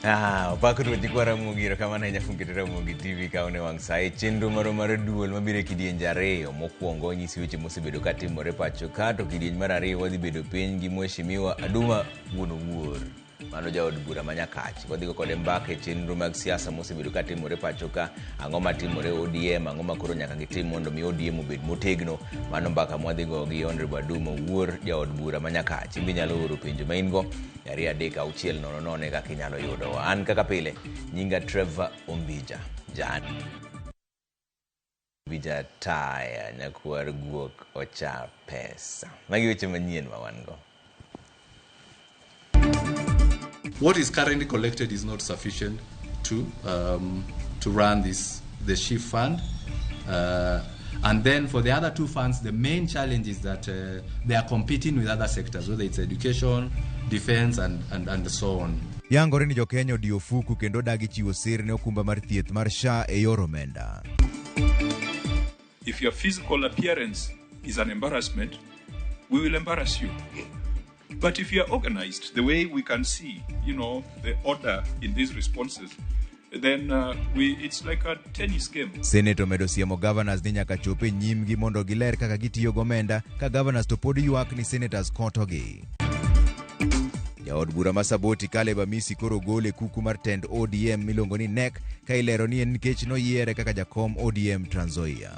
Pakuru jikwara mugiro kama na nyafungirira mugi TV kaone wangsae chenro mar duol mabire kidienje ariyo mokwongo nyisi weche mosebedo katimore pacho ka to kidienje mar ariyo wadhi bedo piny gi mheshimiwa Aduma Wuor mano jaod bura manyakach wadhi go kode mbaka chenro mag siasa mosebedo katimore pacho ka ang'o matimore ODM ang'o makoro nyaka gitim mondo mi ODM obed motegno mano mbaka mwadhi go gi Honorable Aduma Wuor jaod bura manyakach imbi nyalo oro penjo maingo yari adeka auchiel nono kaka inyalo yudo an kaka pile nyinga Trevor Ombija Jan Ombija taya nyakwar guok ocha pesa magi weche manyien ma wan go. What is currently collected is not sufficient to run the SHIF fund. And then for the other two funds, the main challenge is that they are competing with other sectors, whether it's education, defense, and so on. Yangore ni jokenya odiyo fuku kendo dagi chiwo sir ne okumba mar thieth mar SHA e yor omenda. If your physical appearance is an embarrassment, we will embarrass you. But if you are organized, the way we can see, the order in these responses, then it's like a tennis game. Senator medo siemo governors ni nyaka chope nyimgi mondo giler kaka gitiyo gomenda ka governors to pod ywak ni senators kotogi. Jaod bura masaboti Caleb Amisi koro gole kuku mar tend ODM milongo ni NEC ka ilero ni en nikech noyiere kaka jakom ODM Trans Nzoia.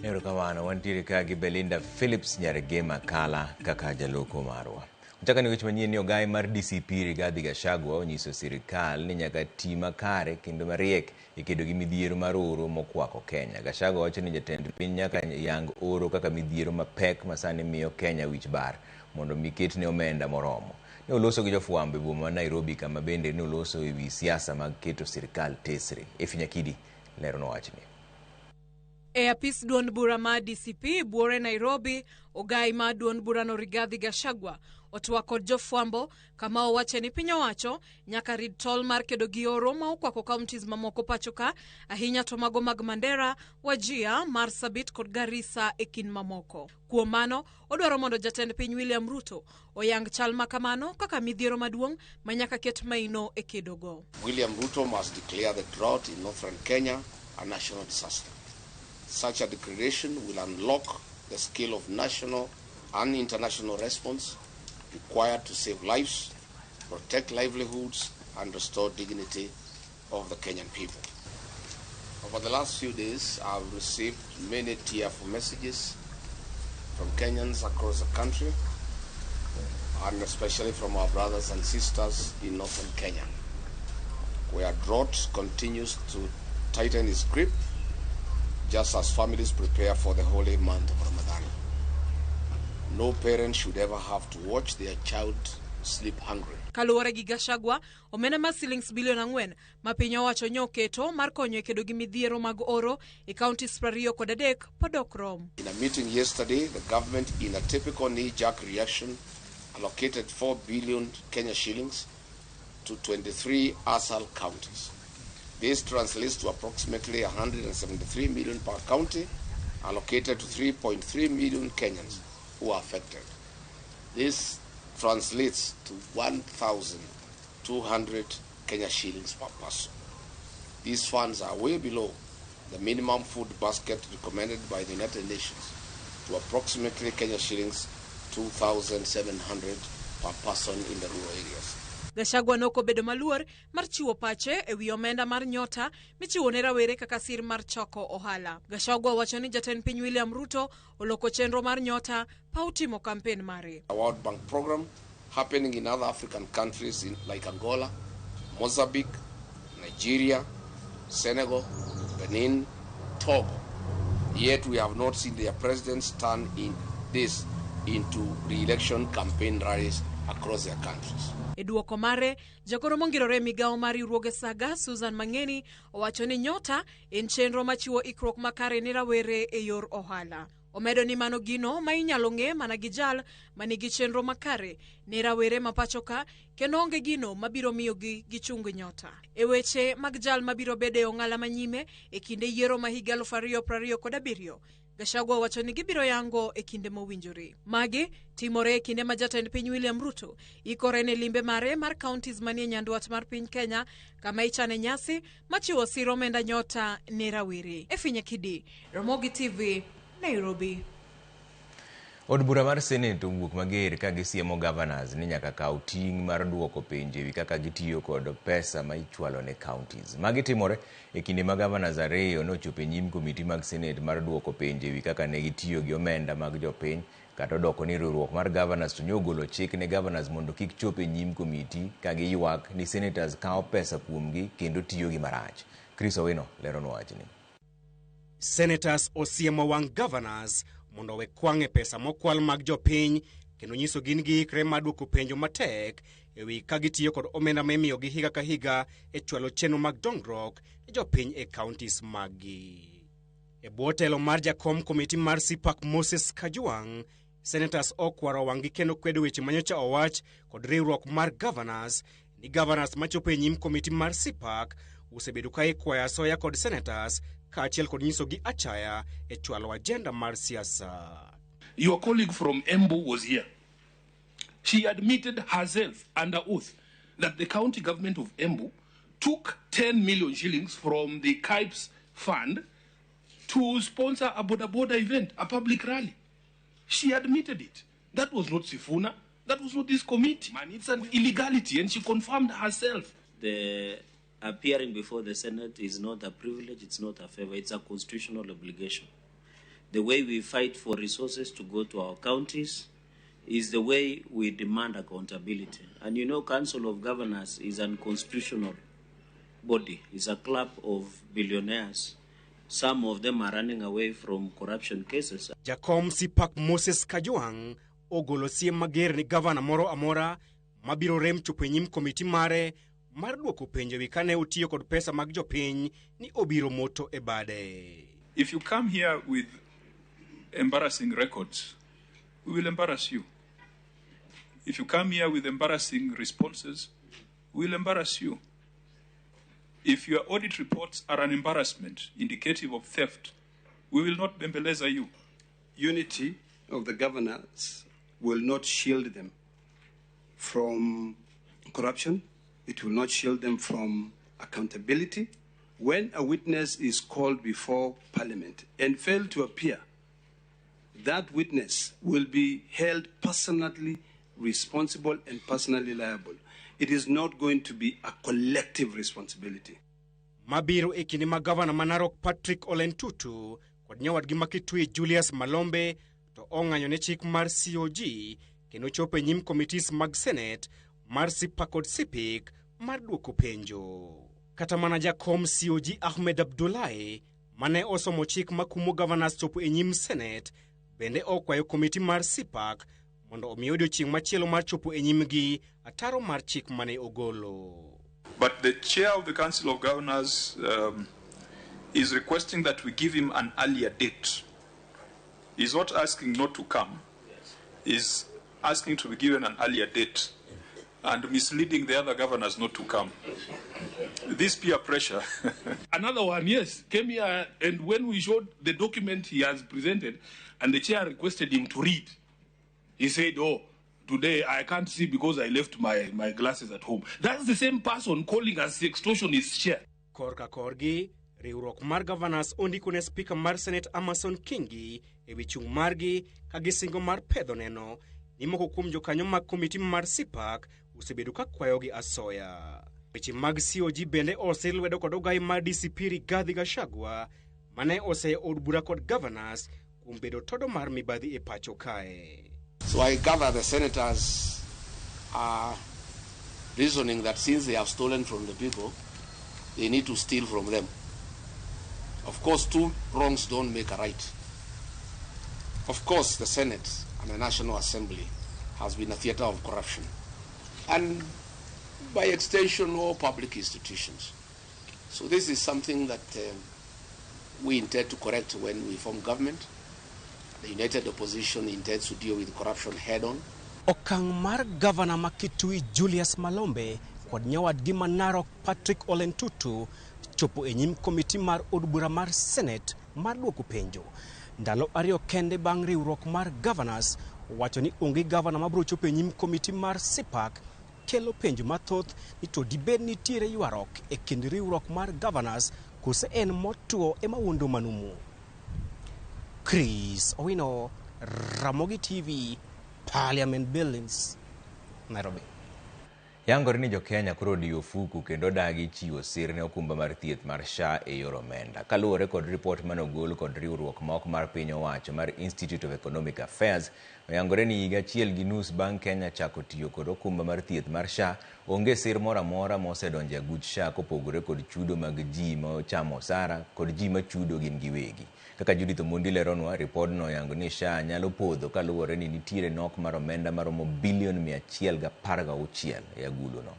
Ero kamano wantiere ka gi Belinda Phillips Nyaregema Kala kaka jaloko marwa. Utaka ni weche manyien ni ogai mar DCP Rigathi Gachagua onyiso sirikal ni nyaka ti makare kendo mariek e kedo gi midhiero mar oro mokwako Kenya. Gachagua wacho ni jatend piny nyaka yang oro kaka midhiero mapek masani miyo Kenya wich bar mondo miket ne omenda moromo. Ne oloso gi jofwambo e boma Nairobi kama bende ne oloso e wi siasa mag keto sirikal tesre. Nyakidi lero no wachni. E apis duond bura ma DCP buore Nairobi, ogai ma duond bura no Rigathi Gachagua otwako jofwambo kama owache ni piny owacho nyaka rid tol mar kedo gi oro ma okwako counties mamoko pacho ka ahinya to mago mag Mandera, Wajir, Marsabit kod Garissa e kin mamoko. Kuom mano odwaro mondo jatend piny William Ruto oyang chal makamano kaka midhiero maduong' ma nyaka ket maino e kedo go. William Ruto must declare the drought in northern Kenya a national disaster. Such a declaration will unlock the scale of national and international response required to save lives, protect livelihoods, and restore dignity of the Kenyan people. Over the last few days, I've received many tearful messages from Kenyans across the country, and especially from our brothers and sisters in northern Kenya, where drought continues to tighten its grip just as families prepare for the holy month of Ramadan. No parent should ever have to watch their child sleep hungry. Kaluwore gi Gachagua, omenda ma shillings bilion 4 ma piny owacho nyoketo mar konyo e kedo gi midhiero mag oro e counties 23 podok rom. In a meeting yesterday, the government, in a typical knee-jerk reaction, allocated 4 billion Kenya shillings to 23 ASAL counties. This translates to approximately 173 million per county, allocated to 3.3 million Kenyans who are affected. This translates to 1,200 Kenya shillings per person. These funds are way below the minimum food basket recommended by the United Nations to approximately Kenya shillings 2,700 per person in the rural areas. Gachagua noko bedo maluor mar chiwo pache e wi omenda mar nyota michiwo ne rawere kaka sir mar choko ohala. Gachagua wacho ni jatend piny William Ruto oloko chenro mar nyota pa utimo campaign mare. A World Bank program happening in other African countries like Angola, Mozambique, Nigeria, Senegal, Benin, Togo. Yet we have not seen their presidents turn into re-election campaign rallies across their countries. E duoko mare, jagoro mongirore migawo mar riwruoge Saga Susan Mangeni owacho ni nyota en chenro machiwo ikruok makare ni rawere e yor ohala. Omedo ni mano gino ma inyalo ng'e mana gi jal manigi chenro makare ne rawere mapacho ka kendo onge gino mabiro miyo gi chung nyota. E weche mag jal mabiro bede ong'ala manyime e kinde yiero ma higa 2027, Gachagua wacho ni gibiro yango e kinde mowinjore. Magi timore e kinde ma jatend piny William Ruto ikore ne limbe mare mar counties manie nyandwat mar piny Kenya, kama ichane nyasi machiwo sir omenda nyota ne rawere. Efinya Kidi, Ramogi TV, Nairobi. Od bura mar Senate owuok mager ka gisiemo governors ni nyaka kaw ting' mar duoko penjo ewi kaka gitiyo kod pesa ma ichwalo ne counties. Magi timore e kinde ma governors ariyo nochopo e nyim komiti mag Senate mar duoko penjo ewi kaka ne gitiyo gi omenda mag jopiny, kata doko ni riwruok mar governors to nyogolo chik ne governors mondo kik chop e nyim komiti ka giywak ni senators kawo pesa kuomgi kendo tiyo gi marach. Chris Owino leronwa wachni. Senators osiemo wang' governors mondo we kwang'e pesa mokwal mag jopiny kendo nyiso gin giikre mar duoko penjo matek ewi ka gitiyo kod omenda mimiyo gi higa ka higa e chwalo chenro mag dongruok ne jopiny e counties magi. E bwo telo mar jakom komiti mar CPAC Moses Kajwang', senators okwaro wang'gi kendo kwedo weche manyocha owach kod riwruok mar governors ni governors machopo e nyim komiti mar CPAC osebedo ka ikwayo asoya kod senators kaachiel kod nyiso gi achaya e chwalo agenda mar siasa. Your colleague from Embu was here. She admitted herself under oath that the county government of Embu took 10 million shillings from the KIPES fund to sponsor a boda event, a public rally. She admitted it. That was not Sifuna. That was not this committee. Man, it's an illegality, and she confirmed herself. The appearing before the Senate is not a privilege, it's not a favor, it's a constitutional obligation. The way we fight for resources to go to our counties is the way we demand accountability. And you know, Council of Governors is an unconstitutional body. It's a club of billionaires. Some of them are running away from corruption cases. Jakom CPAC Moses Kajwang' ogolo siem mager ni gavana moro amora mabiro rem chopo e nyim komiti mare mar duoko penjo wi kane utiyo kod pesa mag jopiny ni obiro moto e bade. If you come here with embarrassing records, we will embarrass you. If you come here with embarrassing responses, we will embarrass you. If your audit reports are an embarrassment indicative of theft, we will not bembeleza you. Unity of the governors will not shield them from corruption. It will not shield them from accountability. When a witness is called before Parliament and fail to appear, that witness will be held personally responsible and personally liable. It is not going to be a collective responsibility. Mabiro e kinde ma gavana ma Narok Patrick Ole Ntutu kod nyawadgi ma Kitui Julius Malombe to ong'anyo ne chik mar COG kendo chopo e nyim committees mag Senate mar CPAC kod CPIC mar duoko penjo. Kata mana jakom COG Ahmed Abdullahi mane osomo chik makumo governors chopo e nyim Senate bende okwayo komiti mar CPAC mondo omi odiochieng' machielo mar chopo e nyimgi ataro mar chik mane ogolo. But the chair of the Council of Governors is requesting that we give him an earlier date. He's not asking not to come. He's asking to be given an earlier date and misleading the other governors not to come. This peer pressure. Another one, yes, came here, and when we showed the document he has presented and the chair requested him to read, he said, oh, today I can't see because I left my glasses at home. That's the same person calling us the extortionist chair. Korka korgi, riwruok mar governors ondiko ne speaker mar Senate Amason Kingi e wichung' margi kagisingo mar pedho neno ni moko kuom jokanyo mag komiti mar CPAC osebedo ka kwayogi asoya. Weche mag COG bende oselwedo kod ogai mar DCP Rigathi Gachagua mane ose od bura kod governors kuom bedo todo mar mibadhi e pacho kae. So I gather the senators are reasoning that since they have stolen from the people, they need to steal from them. Of course, two wrongs don't make a right. Of course, the Senate and the National Assembly has been a theater of corruption. And by extension, all public institutions. So this is something that we intend to correct when we form government. The united opposition intends to deal with corruption head-on. Okang mar Governor Makitui Julius Malombe kod nyawadgi ma Narok Patrick Olentutu chopo e nyim komiti mar od bura mar Senate mar duoko penjo. Ndalo ariyo kende bang' riwruok mar Governors wacho ni onge governor mabiro chopo e nyim komiti mar CPAC kelo penjo mathoth ni to dibed nitiere ywarok e kind riwruok mar Governors kose en motuo ema wuondo manumu. Chris Owino, Ramogi TV, Parliament Buildings, Nairobi. Yangore ni Jo-Kenya koro odiyo ofuku kendo dagi chiwo sir ne okumba mar thieth mar SHA e yor omenda. Kaluwore kod ripot manogol kod riwruok maok mar piny owacho mar Institute of Economic Affairs, oyangore ni higa achiel gi nus bang' Kenya chako tiyo kod okumba mar thieth mar SHA, onge sir moro amora mosedonjo e aguch SHA kopogore kod chudo mag ji ma chamo osara kod ji machudo gin giwegi. Kaka Judith Omondi leronwa, ripodno oyango ni SHA nyalo podho kaluwore ni nitiere nok mar omenda maromo bilion 116 e aguluno.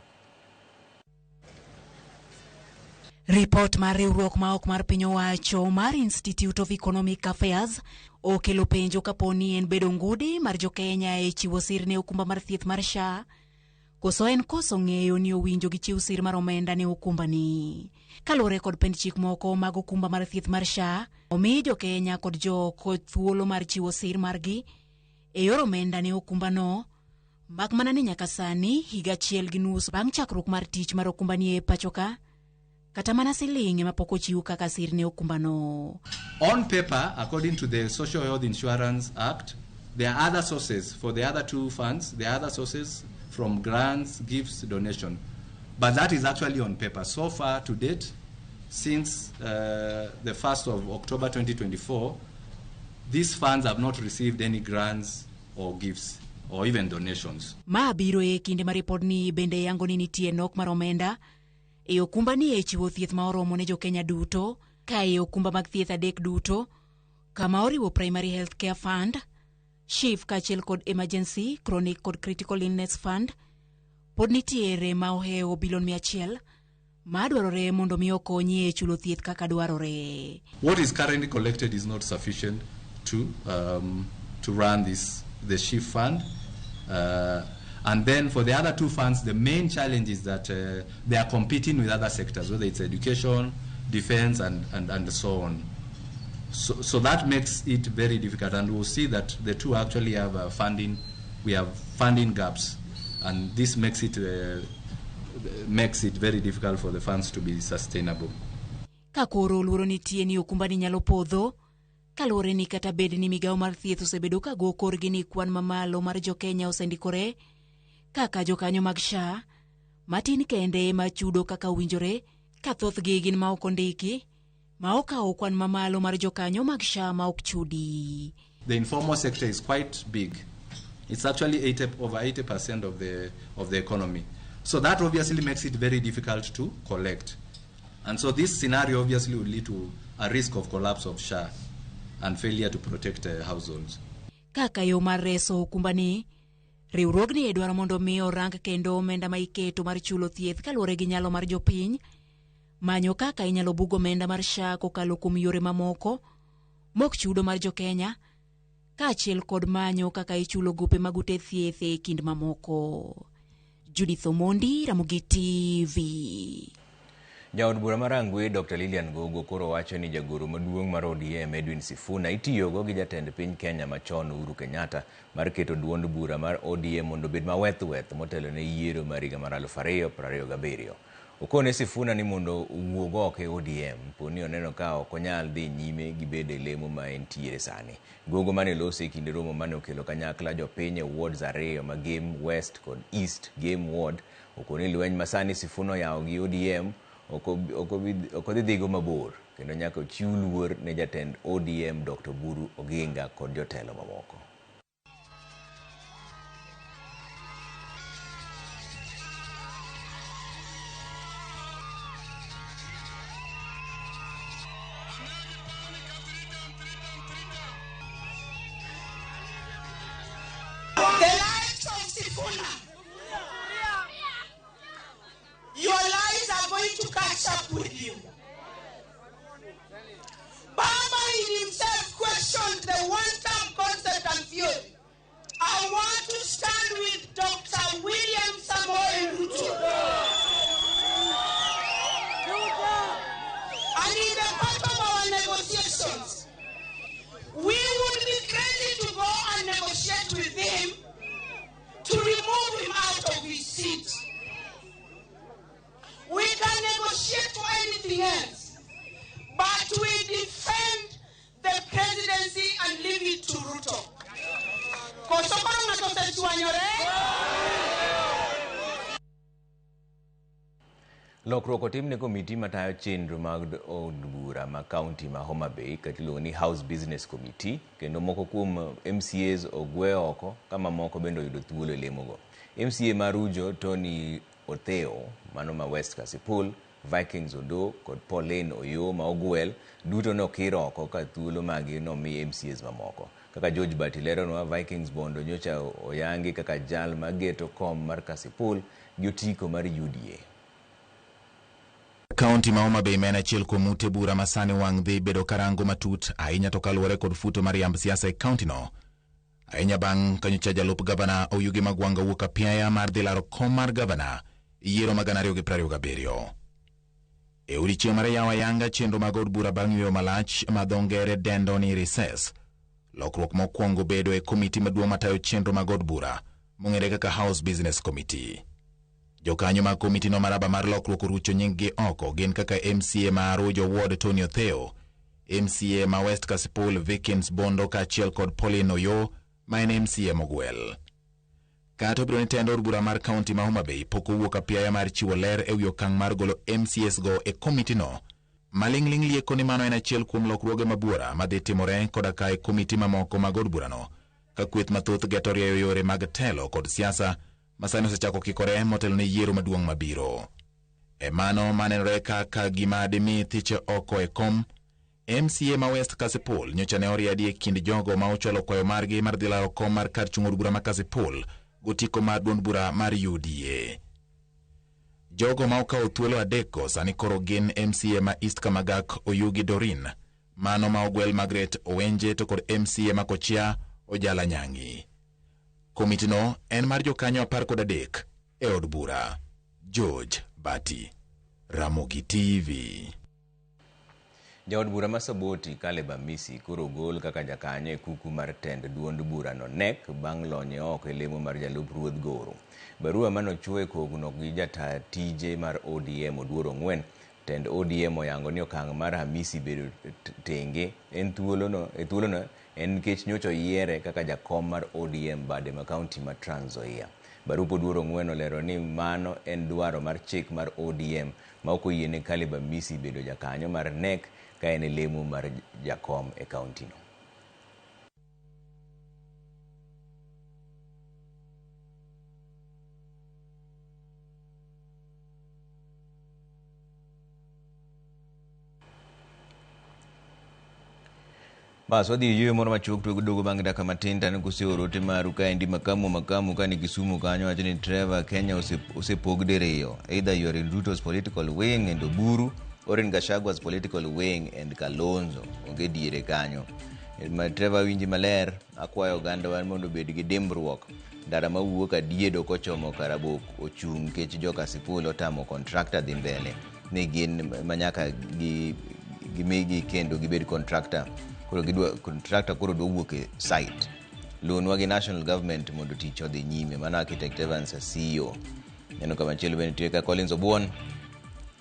Ripot mar riwruok maok mar piny owacho mar Institute of Economic Affairs okelo penjo kaponi en bedo ngudi mar Jo-Kenya e chiwo sir ne okumba mar thieth mar SHA, koso en koso ng'eyo ni owinjo gi chiw sir mar omenda ne okumba ni. Kaluwore kod pend chik moko mag okumba mar thieth mar SHA, omi Jo-Kenya kod jokod thuolo mar chiwo sir margi e yor omenda ne okumba no, mak mana ni nyaka sani higa achiel gi nus bang' chakruok mar tich mar okumba ni e pachoka, kata mana siling ema pok ochiw kaka sir ne okumba no. On paper, according to the Social Health Insurance Act, there are other sources for the other two funds. There are other sources from grants, gifts, donation. But that is actually on paper. So far to date, since the 1st of October 2024, these funds have not received any grants or gifts or even donations. Ma biro e kinde ma ripod ni bende yango ni nitie nok mar omenda e okumba ni e chiwo thieth ma oromo ne Jo-Kenya duto, ka e okumba mag thieth adek duto, kama oriwo Primary Health Care Fund, SHIF kaachiel kod Emergency, Chronic kod Critical Illness Fund, pod nitiere ma oheo bilion 100 ma dwarore mondo mi okonyi e chulo thieth kaka dwarore. What is currently collected is not sufficient to run the SHIF fund. And then for the other two funds, the main challenge is that they are competing with other sectors, whether it's education, defense, and so on. So that makes it very difficult, and we'll see that the two actually have funding. We have funding gaps, and this makes it very difficult for the funds to be sustainable. Kakoro luoro nitie ni okumba ni nyalo podho, kaluwore ni kata bed ni migawo mar thieth osebedo ka go korgi ni kwan mamalo mar Jo-Kenya osendikore kaka jokanyo mag SHA, matin kende ma chudo kaka winjore, ka thothgi gin ma ok ondiki, ma okawo kwan mamalo mar jokanyo mag SHA ma ok chudi. The informal sector is quite big. It's actually over 80% of the economy. So that obviously makes it very difficult to collect. And so this scenario obviously will lead to a risk of collapse of SHA and failure to protect households. Kaka yo mar reso okumba ni, riwruogni e dwaro mondo mi orang kendo omenda ma iketo mar chulo thieth kaluwore gi nyalo mar jopiny, manyo kaka inyalo bugo omenda mar SHA kokalo kuom yore mamoko mok chudo mar Jo-Kenya, kaachiel kod manyo kaka ichulo gope mag ute thieth e kind mamoko. Judith Omondi, Ramogi TV. Jaod bura mar Angwe Dr. Lilian Gogo koro wacho ni jagoro maduong' mar ODM Edwin Sifuna itiyogo gi jatend piny Kenya machon Uhuru Kenyatta mar keto duond bura mar ODM mondo bed maweth motelo ne yiero mar higa mar 2027. Okone Sifuna ni mondo owuog oko e ODM poni oneno ka ok onyal dhi nyime gi bedo lemo ma entiere sani. Gogo mane loso e kinde romo mane okelo kanyakla jopiny e wards 2 ma Game West kod East Game Ward, okone lweny masani Sifuna oyawo gi ODM ok odhigo mabor kendo nyaka ochiw luor ne jatend ODM Dr. Buru Oginga kod jotelo mamoko. Your lives are going to catch up with you. Baba in himself questioned the one-time anything else, but we defend the presidency and leave it to Ruto. Lokruok otim ne komiti matayo chenro mag od bura ma kaunti ma Homa Bay katiluongo ni House Business Committee, kendo moko kuom MCAs ogwe oko kama moko bende oyudo thuolo e lemogo. MCA Marujo Tony Otheo, mano ma West Kasipul, Vikings Odo kod Pauline Oyo ma Ogwel duto nokiro oko ka thuolo magi nomi MCAs mamoko. Kaka George Batilero no Vikings Bondo nyocha oyangi kaka jal mageto kom mar Kasipul gi otiko mar UDA. Kaunti ma Homa Bay mena achiel kuom ute bura masani wang' dhi bedo karango matut ahinya to kaluwore kod futo mar yamb siasa e kaunti no. Ahinya bang' kanyocha jalup gavana Oyugi Magwanga wuok apiaya mar dhi laro kom mar gavana yiero ma 2027. E odiechieng' mar yawo ayanga chenro mag od bura bang' yweyo malach ma dho ngere dendo ni recess. Lokruok mokwongo bedo e komiti maduong' matayo chenro mag od bura mong'ere kaka House Business Committee. Jokanyo mag komiti no maraba mar lokruok orucho nying-gi oko gin kaka MCA ma Arujo Ward Tony Otheo, MCA ma West Kasipul Vikings Bondo kaachiel kod Pauline Oyo ma en MCA Mogwel. Kata obiro ni tend od bura mar kaunti ma Homa Bay pok owuok apiaya mar chiwo ler e wi okang' mar golo MCAs go e komiti no. Maling'ling' lieko ni mano en achiel kuom lokruoge mabuora madhi timore koda ka e komiti mamoko mag od bura no, ka kweth mathoth geto rieyo yore mag telo kod siasa masani osechako kikore motelo ne yiero maduong' mabiro. E mano manenore kaka gima dimi thiche oko e kom, MCA ma West Kasipul nyocha ne oriadi e kind jogo ma ochwalo kwayo margi mar dhi laro kom mar kar chung' od bura ma Kasipul gotiko mar duond bura mar UDA. Jogo ma okawo thuolo adekgo sani koro gin MCA ma East Kamagak Oyugi Dorin, mano ma Ogwel Margaret Owenje to kod MCA ma Kochia Ojala Nyangi. Komiti no en mar jokanyo 13 e od bura. George Bati, Ramogi TV. Jaod bura ma Saboti Caleb Amisi koro gol kaka jakanyo e kuku mar tend duond bura no nek bang' lonye oko e lemo mar jalup ruoth Goro. Barua manochwoe kogno gi jata tije mar ODM Oduoro Ng'wen, tend ODM oyango ni okang' mar Hamisi bedo tenge en thuolono en nikech nyocha yiere kaka jakom mar ODM bade ma kaunti ma Trans Nzoia. Barup Oduoro Ng'wen olero ni mano en dwaro mar chik mar ODM ma ok oyiene Caleb Amisi bedo jakanyo mar nek ka en lemo mar jakom e kaunti no. Bas wadhi yweyo moro machuok to dogo bang' dakika matin tani kuseoro te maru ka endi makamu kani Kisumu kanyo wacho ni Trevor Kenya osepog diriyo. Either you are in Ruto's political wing and Oburu or in Gachagwa's political wing and Kalonzo. Onge diere kanyo. Trevor winji maler akwayo oganda wan mondo obed gi dimbruok. Ndara mawuok adiedo kochomo Karabok ochung' kech joka Sipul otamo contractor dhi mbele. Ne gin manyaka gimigi kendo gibed contractor. Koro gidwa contractor koro do wuok e site. Lonwa gi national government mondo tich odhi nyime. Mana architect Evans CEO. Neno kama chielo bende tiyo ka Collins Obuon.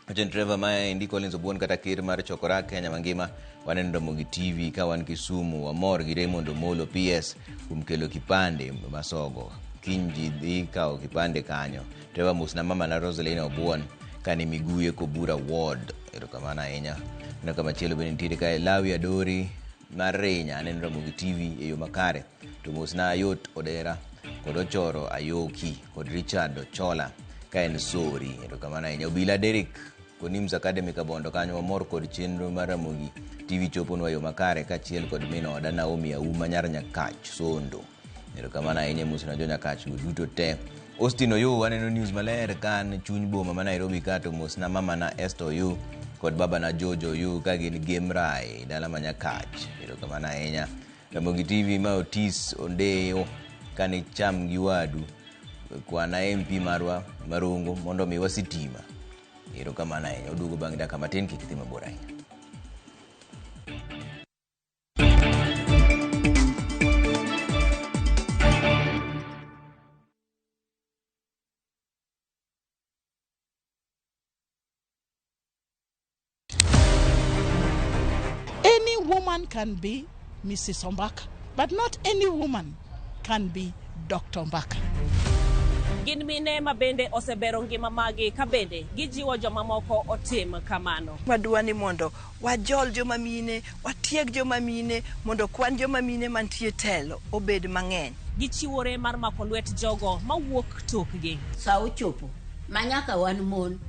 Achen Trevor ma indi Collins Obuon kata kir mar chokora Kenya mangima waneno Ramogi TV ka wan Kisumu wamor gi Raymond Omolo PS kumkelo kipande masogo. Kinji dhi kao kipande kanyo. Trevor musna mama na Rosalina Obuon kani miguye Kobura Ward. Erokamana ahinya. Neno kama chielo bende tiyo ka Lawi Adori Marinya aneno Ramogi TV e yo makare. To musna Yot Odera kod Ochoro Ayoki kod Richard Ochola ka en Sori. Erokamana ahinya. Obila Derek Konims Academy Kabondo kanyo wamor kod chenro mar Ramogi TV choponwa yo makare kachiel kod mino oda Naomi Auma nyar Nyakach Sondo. Erokamana ahinya musna jo Nyakach duto te. Austin Oyo waneno news maler kan chuny boma ma Nairobi kato musna mama na Esther Oyo kod baba na Jojo Oyo ka gin Gemrai dala ma Nyakach. Erokamana ahinya. Ramogi TV ma Otis Ondeo kani cham gi wadu kwana MP marwa Marungu mondo mi wasitima. Erokamana ahinya. Odugo bang' dakika matin kik idhi mabor ahinya. woman can be Mrs. Ombaka, but not any woman can be Dr. Ombaka. Gin mine ma bende osebero ngima magi ka bende gijiwo joma moko otim kamano. Madwani mondo wajol joma mine, watieg joma mine, mondo kwan joma mine mantie telo obed mang'eny. Gichiwore mar mako lwet jogo mawuok tokgi. Sa ochopo manyaka wan mon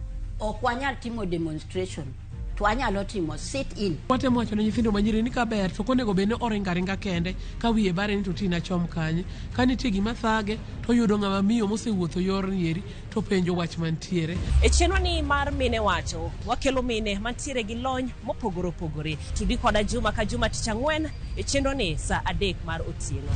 ok wanyal timo demonstration, to wanyalo timo sit in. Watemo wacho ne nyithindo manyiri ni kaber to konego bende oringa kende ka wiye bare ni to tina chom kanye ka nitie gima thage to yudo ng'ama miyo mosewuotho yor nieri to penjo wach mantiere. E chenro ni mar mine wacho wakelo mine mantiere gi lony mopogore opogore. Tudi koda juma ka juma tich ang'wen e chenro ni sa 3 mar otieno.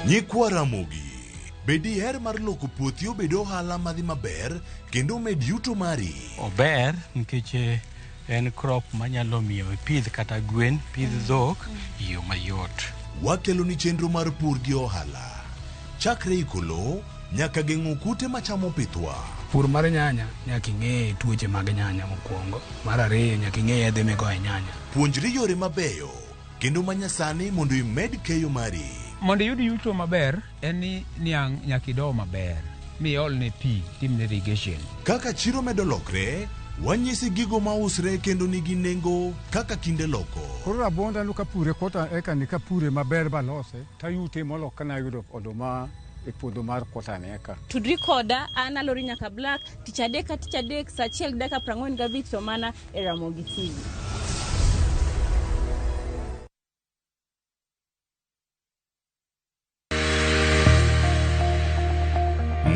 Nyikwa Ramogi, bedi her mar loko puothi obed ohala madhi maber kendo med yuto mari. Ober nikech en crop manyalo miyo pidh kata gwen, pidh dhok yo mayot. Wakelo ni chenro mar pur gi ohala. Chakre ikolo nyaka geng'o kute machamo pithwa. Pur mar nyanya nyaka ing'e tuoche mag nyanya mokwongo. Mar ariyo nyaka ing'e yedhe migoyo nyanya. Puonjri yore mabeyo kendo manyasani mondo imed keyo mari. Mondo yud yuto maber en ni niang' nyaka ido maber mi ol ne pi timne irrigation. Kaka chiro medo lokre, wanyisi gigo mausre kendo nigi nengo kaka kinde loko. Koro rabonda nuka pure kota eka nika pure maber balose tayute molo kana yudo oduma e puodho mar kota eka. Tudri koda an alori nyaka Black tich adek sa achiel gi dakika 45 to mana e Ramogi TV.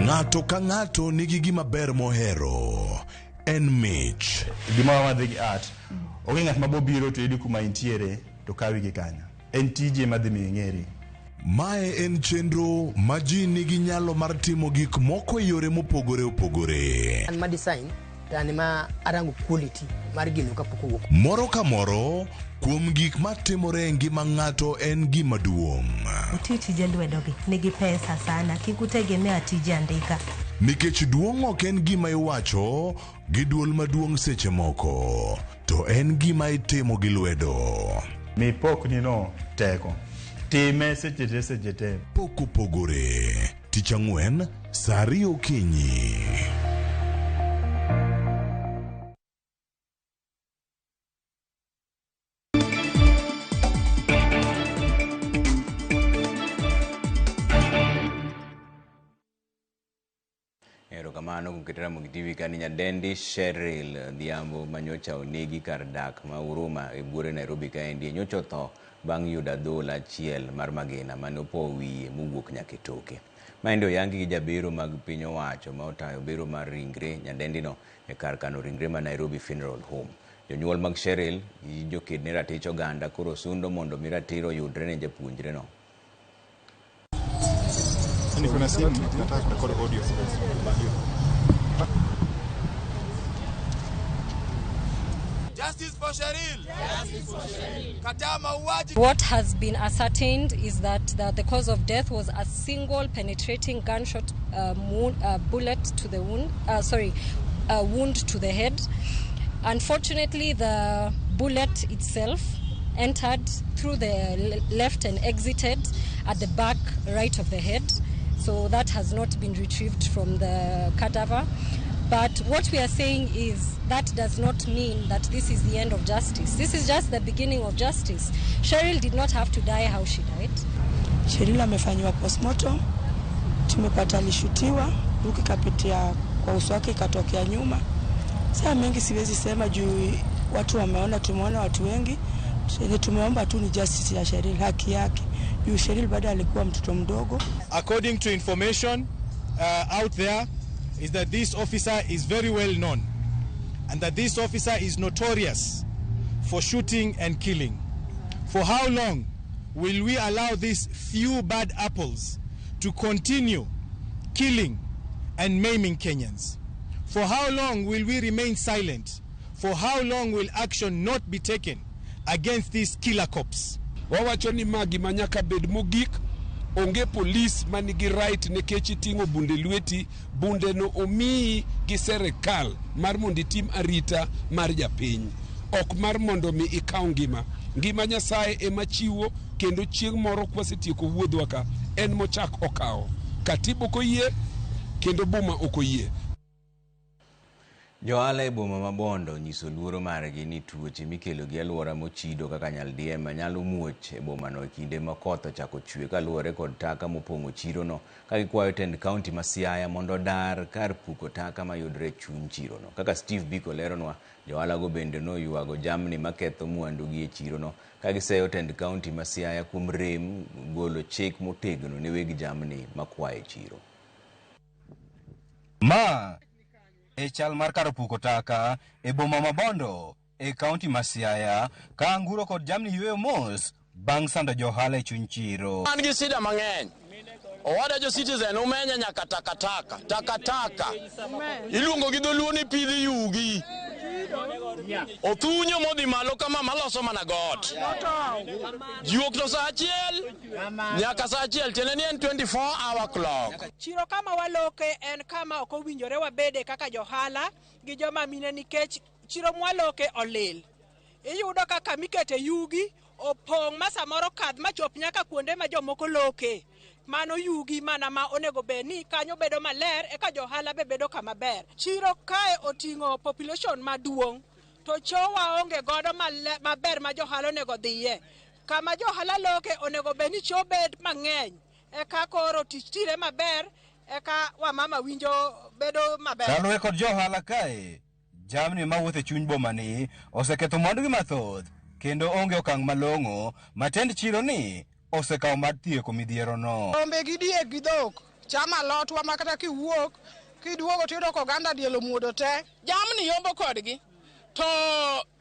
Ng'ato ka ng'ato nigi gima ber mohero. En mich. Gima wadhi gi art. Onge ng'at mabobiro to yudi kuma intiere to kawi gi kanyo. En tije madhi ming'eri. Mae en chenro ma ji nigi nyalo mar timo gik moko e yore mopogore opogore. An ma design, yani ma arango quality mar gino kapok owuok. Moro ka moro kuom gik matimore e ngima ng'ato en gima duong'. Tije lwedogi nigi pesa sana, kikutegemea tije andika. Nikech duong' ok en gima iwacho gi duol maduong' seche moko, to en gima itimo gi lwedo. Mipokni no teko. Time seche te. Pok opogore. Tich ang'wen, saa 2 okinyi. Erokamano kuom keto Ramogi TV kani nyadendi Cheryl Dhiambo manyocha onegi kar dak ma Huruma e buore Nairobi kaendi nyocha otho bang' yudo adhola achiel mar magina mane opo wiye mowuok nyaka e toke. Maendi oyangi gi jabero mag piny owacho ma otayo bero mar ringre nyadendino e kar kano ringre ma Nairobi Funeral Home. Jonyuol mag Cheryl gi joked ne ratich oganda koro sundo mondo mi ratiro oyudre ne japuonjre no. Kuna simu nataka kurekodi audio. Justice for Cheryl. Justice for Cheryl. What has been ascertained is that the cause of death was a single penetrating gunshot bullet to the wound. Wound to the head. Unfortunately, the bullet itself entered through the left and exited at the back right of the head. So that has not been retrieved from the cadaver. But what we are saying is that does not mean that this is the end of justice. This is just the beginning of justice. Cheryl did not have to die how she died. Cheryl amefanywa postmortem. Tumepata alishutiwa, ruki kapitia kwa uso wake ikatokea nyuma. Sasa mengi siwezi sema juu watu wameona, tumeona watu wengi. Tumeomba tu ni justice ya Cheryl, haki yake. Juu Cheryl bado alikuwa mtoto mdogo. According to information out there is that this officer is very well known and that this officer is notorious for shooting and killing. For how long will we allow these few bad apples to continue killing and maiming Kenyans? For how long will we remain silent? For how long will action not be taken against these killer cops? Wawacho ni magi manyaka bed mogik onge polis manigi right nikech iting'o bunde lweti, bunde no omii gi serikal mar mondo itim arita mar japiny, ok mar mondo mi ikaw ngima Nyasaye ema chiwo, kendo chieng' moro kwasetieko wuodhwa ka en mochak okawo. Katiba ok oyie kendo boma ok oyie. Johala e boma ma Bondo nyiso luoro margi ni tuoche mikelo gi alwora mochido kaka nyaldiema nyalo muoch e boma no e kinde ma koth ochako chue kaluwore kod taka mopong'o chirono, ka gikwayo tend kaunti ma Siaya mondo dar kar puko taka mayudre e chuny chirono. Kaka Steve Biko leronwa, johalago bende noywago jamni maketho mwandugi e chirono, ka giseyo tend kaunti ma Siaya kuom rem golo chik motegno ne weg jamni makwayo e chiro. Ma e chal mar kar puko taka e boma ma Bondo e kaunti ma Siaya, ka anguro kod jamni yweyo mos bang' sando johala e chuny chiro. An gi sida mang'eny. Owada jo citizen umenya nyaka takataka. Iluongo gi dholuo ni pidhi yugi. Othunyo modhi malo kama maloso mana got. Juok to sa achiel nyaka sa achiel tiende ni en 24-hour clock. Chiro kama waloke en kama ok owinjore wabede kaka johala gi joma mine nikech chiro mwaloke olil. Iyudo kaka mikete yugi opong' ma samoro kadh machop nyaka kuonde ma jomoko loke. Mano yugi mana ma onego beni kanyo bedo maler eka johala be bedo kama ber. Chiro kae oting'o population maduong', to chowa onge godo maber ma johala onego dhiye. Kama johala loke onego beni cho bed mang'eny eka koro tich tire maber, eka wamama winjo bedo maber. Kaluwore kod johala kae, jamni mawuotho e chuny boma ni oseketho mwandugi mathoth, kendo onge okang' malong'o matend chiro ni osekawo mar tieko midhiero no. Rombe gi diek gi dhok chamo alotwa ma kata kiwuok kiduogo tiyudo ko oganda diel omuodo te. Jamni yombo kodgi. To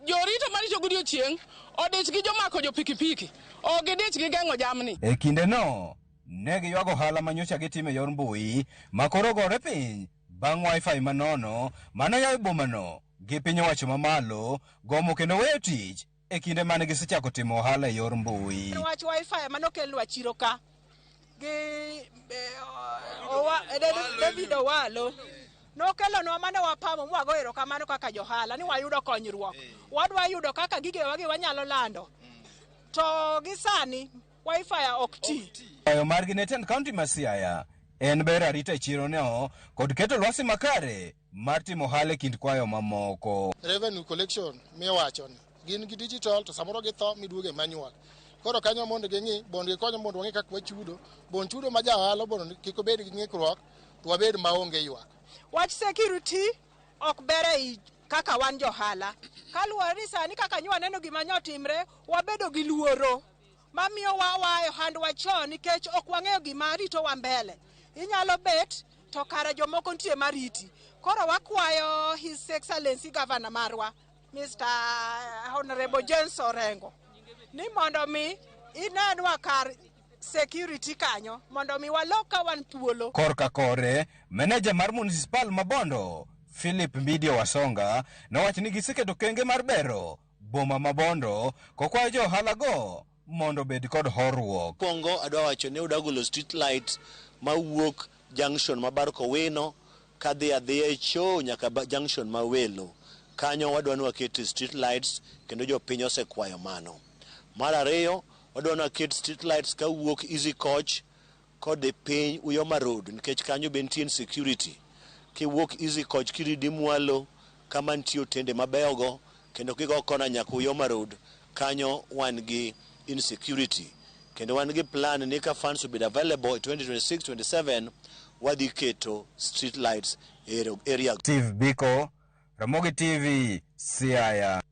jorito marito godiochieng' odich gi jomako jo pikipiki. O gidich gi geng'o jamni. E kinde no ne giywago ohala manyocha gitime yor mbui makoro gore piny bang' wifi manono manoyaw e boma no gi piny owacho mamalo gomo kendo weyo tich e kinde mane gisechako timo ohala e yor mbui. Wach wifi manokelwa chiro ka gi David Owalo nokelonwa mane wapamo mwago erokamano kaka johala ni wayudo konyruok. Wadwa yudo kaka gigewa gi wanyalo lando. To gisani wifi ok ti. Ayo margi ne tend kaunti ma Siaya en ber arita e chiro no kod keto lwasi makare mar timo ohala e kind kwayo mamoko. Revenue collection miwacho ni gin gi digital to samoro githo miduoge manual. Koro kanyo mondo ging'i bondo gikonyo mondo wang'e kaka wachudo. Bon chudo ma jahala bondo kik obed gi ng'ikruok to wabed maonge ywak. Wach security ok bere kaka wan johala. Kaluwore ni sani kaka nywa neno gima nyotimre wabedo gi luoro. Mamiyo wawayo handwa chon nikech ok wang'eyo gima rito wa mbele. Inyalo bet to kare jomoko nitie mariti. Koro wakwayo His Excellency Governor marwa Mr. Honorable James Orengo ni mondo mi inenwa kar security kanyo mondo mi waloka wan thuolo. Korka kore meneja mar municipal ma Bondo Philip Mbidio Wasonga nowacho ni giseketo kenge mar bero boma ma Bondo kokwayo johala go mondo bed kod horruok. Pongo adwa wacho ni udagolo street light mawuok junction ma Barko Wino kadhi adhiya e cho nyaka junction ma Welo. Kanyo wadwa ni waket street lights kendo jopiny osekwayo mano. Mar ariyo wadwa ni waket street lights ka wuok Easy Coach kod piny Uyoma Road nikech kanyo be nitie insecurity. Kiwuok Easy Coach kiridi mwalo kama nitie otende mabeyogo kendo kigo kona nyaka Uyoma Road kanyo wan gi insecurity. Kendo wan gi plan ni ka funds will be available 2026-27 wadhi keto street lights area. Steve Biko, Ramogi TV, Siaya.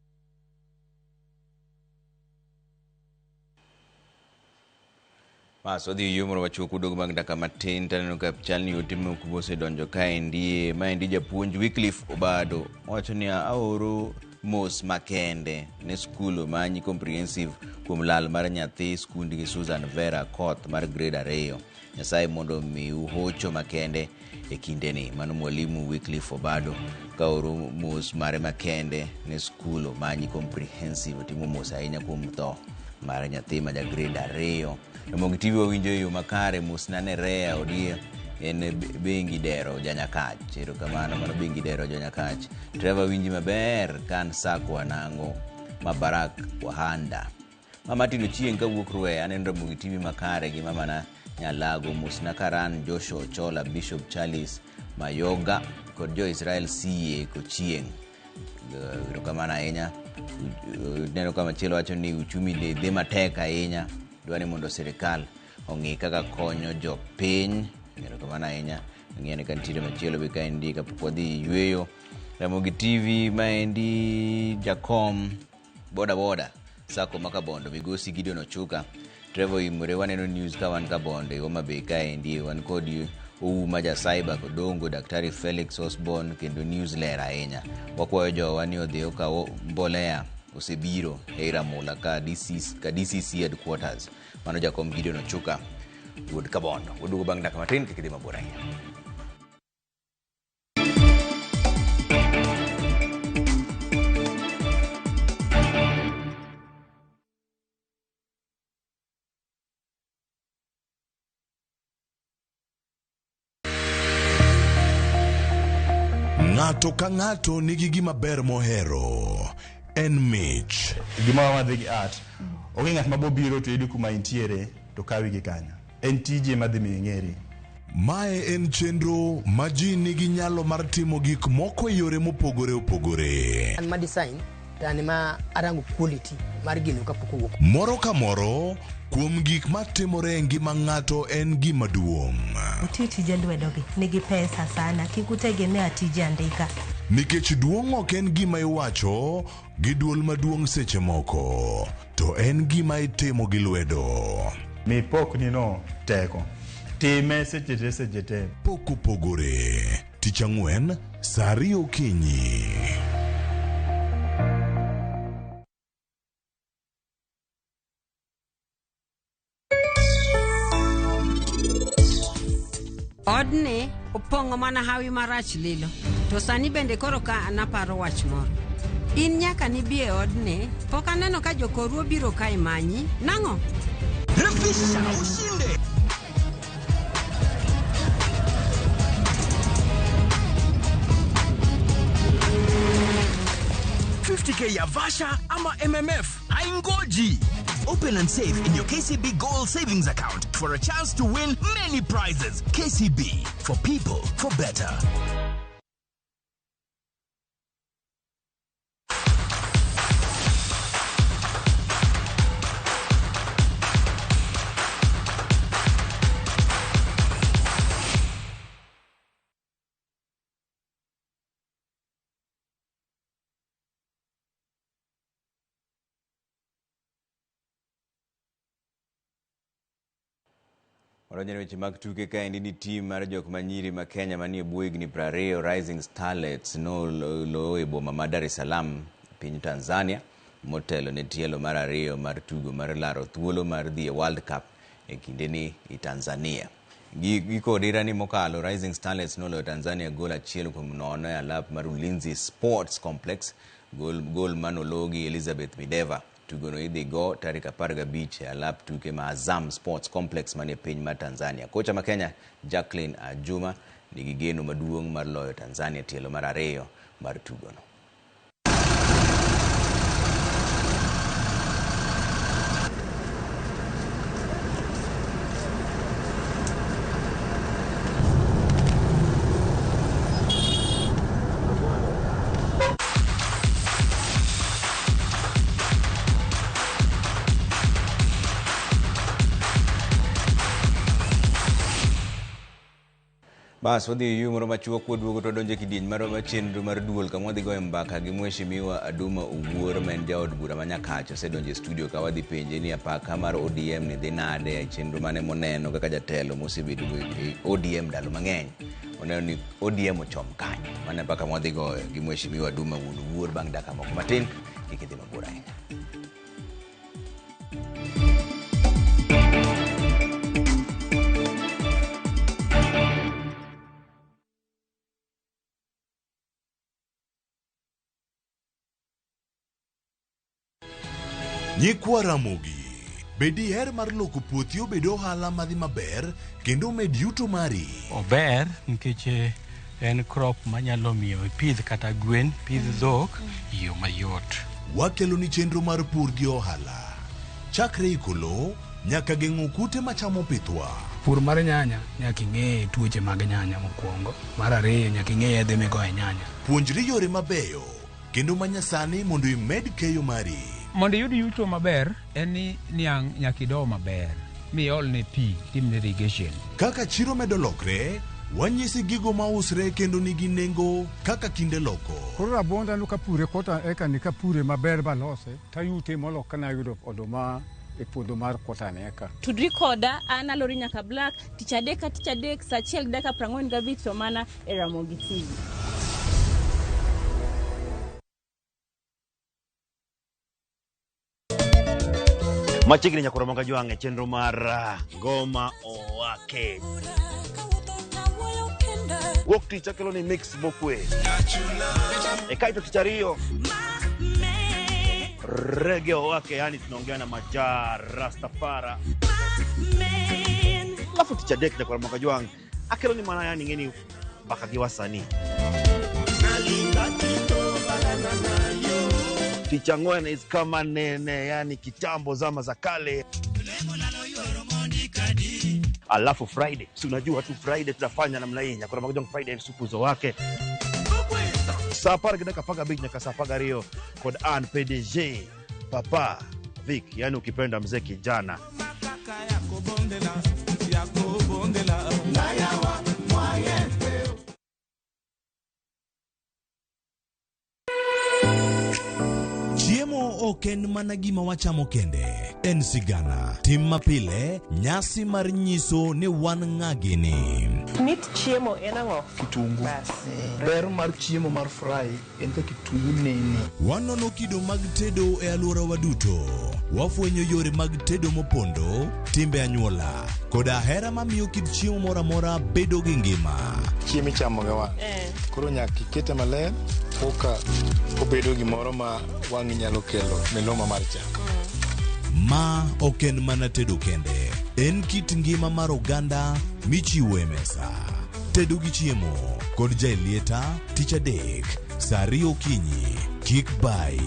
Maso dhi yumro wachuo kudog mag daka matin taneno ka chalni otimo kubose donjo kaendi maendi japuonj Wycliffe Obado wacho ni aoro mos makende ne skul manyi comprehensive kuom lal mar nyathi skundi gi Susan Vera Koth mar grade 2. Nyasaye mondo mi uhocho makende e kindeni. Mano mwalimu Wycliffe Obado ka oro mos mare makende ne skul manyi comprehensive timo mos ahinya kuom tho mar nyathi ma grade 2 Ramogi TV wawinjo yo makare musnane rea odie en bengi dero janyakach. Erokamano mano bengi dero janyakach. Trevor winji maber kan sakwa nango Mabarak Wahanda. Mama Tino Chieng kawuok Ruea anen Ramogi TV makare gi mama na Nyalago Musna Karan Joshua Chola Bishop Charles Mayoga kod jo Israel CA Kochieng. Erokamano ahinya. Neno kama chielo wacho ni uchumi de matek ahinya. Dwani mondo sirikal ong'i kaka konyo jopiny. Erokamano ahinya. Ng'iyane kantiere machielo be kaendi kapok wadhi yweyo. Ramogi TV maendi Jakom boda Sako Makabondo Migosi Gideon Ochuka Trevor Imure waneno news ka wan Kabonde Homa Bay kaendi wan kod Ouma ja cyber Kodongo Daktari Felix Osborne kendo newsletter ahinya. Wakwayo jowa ni odhi okawo mbolea osebiro e Ramola ka DCC headquarters. Mano Jakom Gideon Ochuka wuod Kabondo. Waduogo bang' dakika matin kik idhi mabor ahinya. Ng'ato ka ng'ato nigi gima ber mohero. En mich. Gima wadhi gi art. Onge ng'at mabobiro to yudi kuma intiere to kawi gi kanyo. En tije madhi mi ng'eri. Mae en chenro ma ji nigi nyalo mar timo gik moko e yore mopogore opogore. An ma design tani ma arango quality mar gino kapok owuok. Moro ka moro kuom gik matimore e ngima ng'ato en gima duong'. Nitie tije lwedogi nigi pesa sana, kik utegemea tije andika. Nikech duong' ok en gima iwacho gi duol maduong' seche moko, to en gima itimo gi lwedo. Mi pokni no teko. Time seche te. Pok opogore. Tich Ang'wen, saa 2 okinyi. Odni opong'o mana hawi marach lilo. To sani bende koro ka anaparo wach moro. In nyaka nibi e odni, pok aneno ka jokoruo biro kae manyi. Nang'o? Refisha ushinde. $50K ya Vasha ama MMF. Haingoji. Open and save in your KCB Gold Savings account for a chance to win many prizes. KCB, for people, for better. Waronjene weche mag tuke kaendi ni tim mar jok manyiri ma Kenya manie bwo higni 20 Rising Starlets no e boma ma Dar es Salaam piny Tanzania motelo ne tielo mar 2 mar tugo mar laro thuolo mar dhi e World Cup e kinde ni i Tanzania. Giko dira ni mokalo Rising Starlets noloyo Tanzania gol 1-0 e alap mar Ulinzi Sports Complex. Gol manologi Elizabeth Mideva. Tugo no idhi go tarik 15 e alap tuke ma Azam Sports Complex manie piny mar Tanzania. Kocha ma Kenya Jacqueline Ajuma nigi geno maduong' mar loyo Tanzania tielo mar 2 mar tugo no. Bas wadhi yumoro machuok waduogo to donje kidieny mar chenro mar duol kama wadhi goyo mbaka gi Mheshimiwa Aduma Owuor ma en jaod bura ma Nyakacha osedonjo e studio ka wadhi penje ni apaka mar ODM ni dhi nade e chenro mane moneno kaka jatelo mosebedo e ODM ndalo mang'eny. Oneno ni ODM ochom kanyo. Mane apaka ma wadhi goyo gi Mheshimiwa Aduma Owuor bang' dakika moko matin kik idhi mabor ahinya. Nyikwa Ramogi Bedi her mar loko puothi obed ohala madhi maber kendo med yuto mari. Ober nikech en crop manyalo miyo ipidh kata gwen, pidh dhok yo mayot. Wakelo ni chenro mar pur gi ohala. Chakre ikolo nyaka geng'o kute machamo pithwa. Pur mar nyanya nyaka ing'e tuoche mag nyanya mokwongo. Mar ariyo nyaka ing'e yedhe migoye nyanya. Puonjri yore mabeyo kendo manyasani mondo imed keyo mari. Mondo iyud yuto maber en ni niang' nyaka ido maber miol ne pi timne irrigation. Kaka chiro medo lokre, wanyisi gigo mausre kendo nigi nengo kaka kinde loko. Koro rabonda no kapure kota eka ni kapure maber balose tayute molo kana yudo oduma e puodho mar kota ne eka. Tudri koda an Alori nyaka Black tich adek sa achiel gi dakika 45 to mana e Ramogi TV. Machiegni nyakoro monga jwang'e chenro mar ngoma owake. Wuok tich akelo ni mix bokwe. Kaito tich ariyo. Reggae owake, yani tunaongea na Majar Rastafara. Alafu tich adek nyakoro monga jwang'e akelo ni mana yani ngeni baka gi wasanii. Tich ang'wen is kama nene, yani kitambo zama za kale. Alafu Friday, si unajua tu Friday tunafanya namna hii, nyakora magoja Friday supuzo wake. Sapara kidaka paga big nyaka sapaga rio kod an PDG Papa Vic, yani ukipenda mzee kijana. Chiemo oken mana gima wachamo kende, en sigana, tim mapile, nyasi mar nyiso ni wan ng'agini. Mit chiemo en ang'o? Kitungu. Ber mar chiemo mar fry en ka kitungu nene. Wanono kido mag tedo e alwora waduto. Wafwenyo yore mag tedo mopondo, timbe anyuola, koda hera mamiyo kit chiemo mora mora bedo gi ngima. Chiemo ichamo ga wang'. Koro nyaka ikete maler, koka obedo gimoro ma wang' nyalo kelo miloma mar cham. Ma oken mana tedo kende, en kit ngima mar oganda michiwo e mesa. Tedo gi chiemo kod jailieta tich adek saa 2 okinyi, kik bai.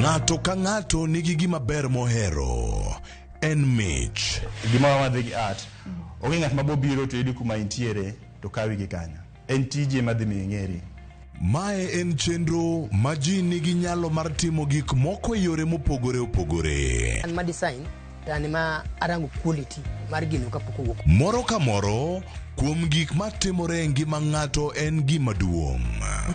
Ng'ato ka ng'ato nigi gima ber mohero. En mich. Gima wamadhe gi art. Onge ng'at mabobiro to yudi kuma intiere to kawi gi kanya. En tije madhi ming'eri. Mae en chenro ma ji nigi nyalo mar timo gik moko e yore mopogore opogore. An ma design, tani ma arango quality mar gino kapok owuok. Moro ka moro kuom gik matimore e ngima ng'ato en gima duong'.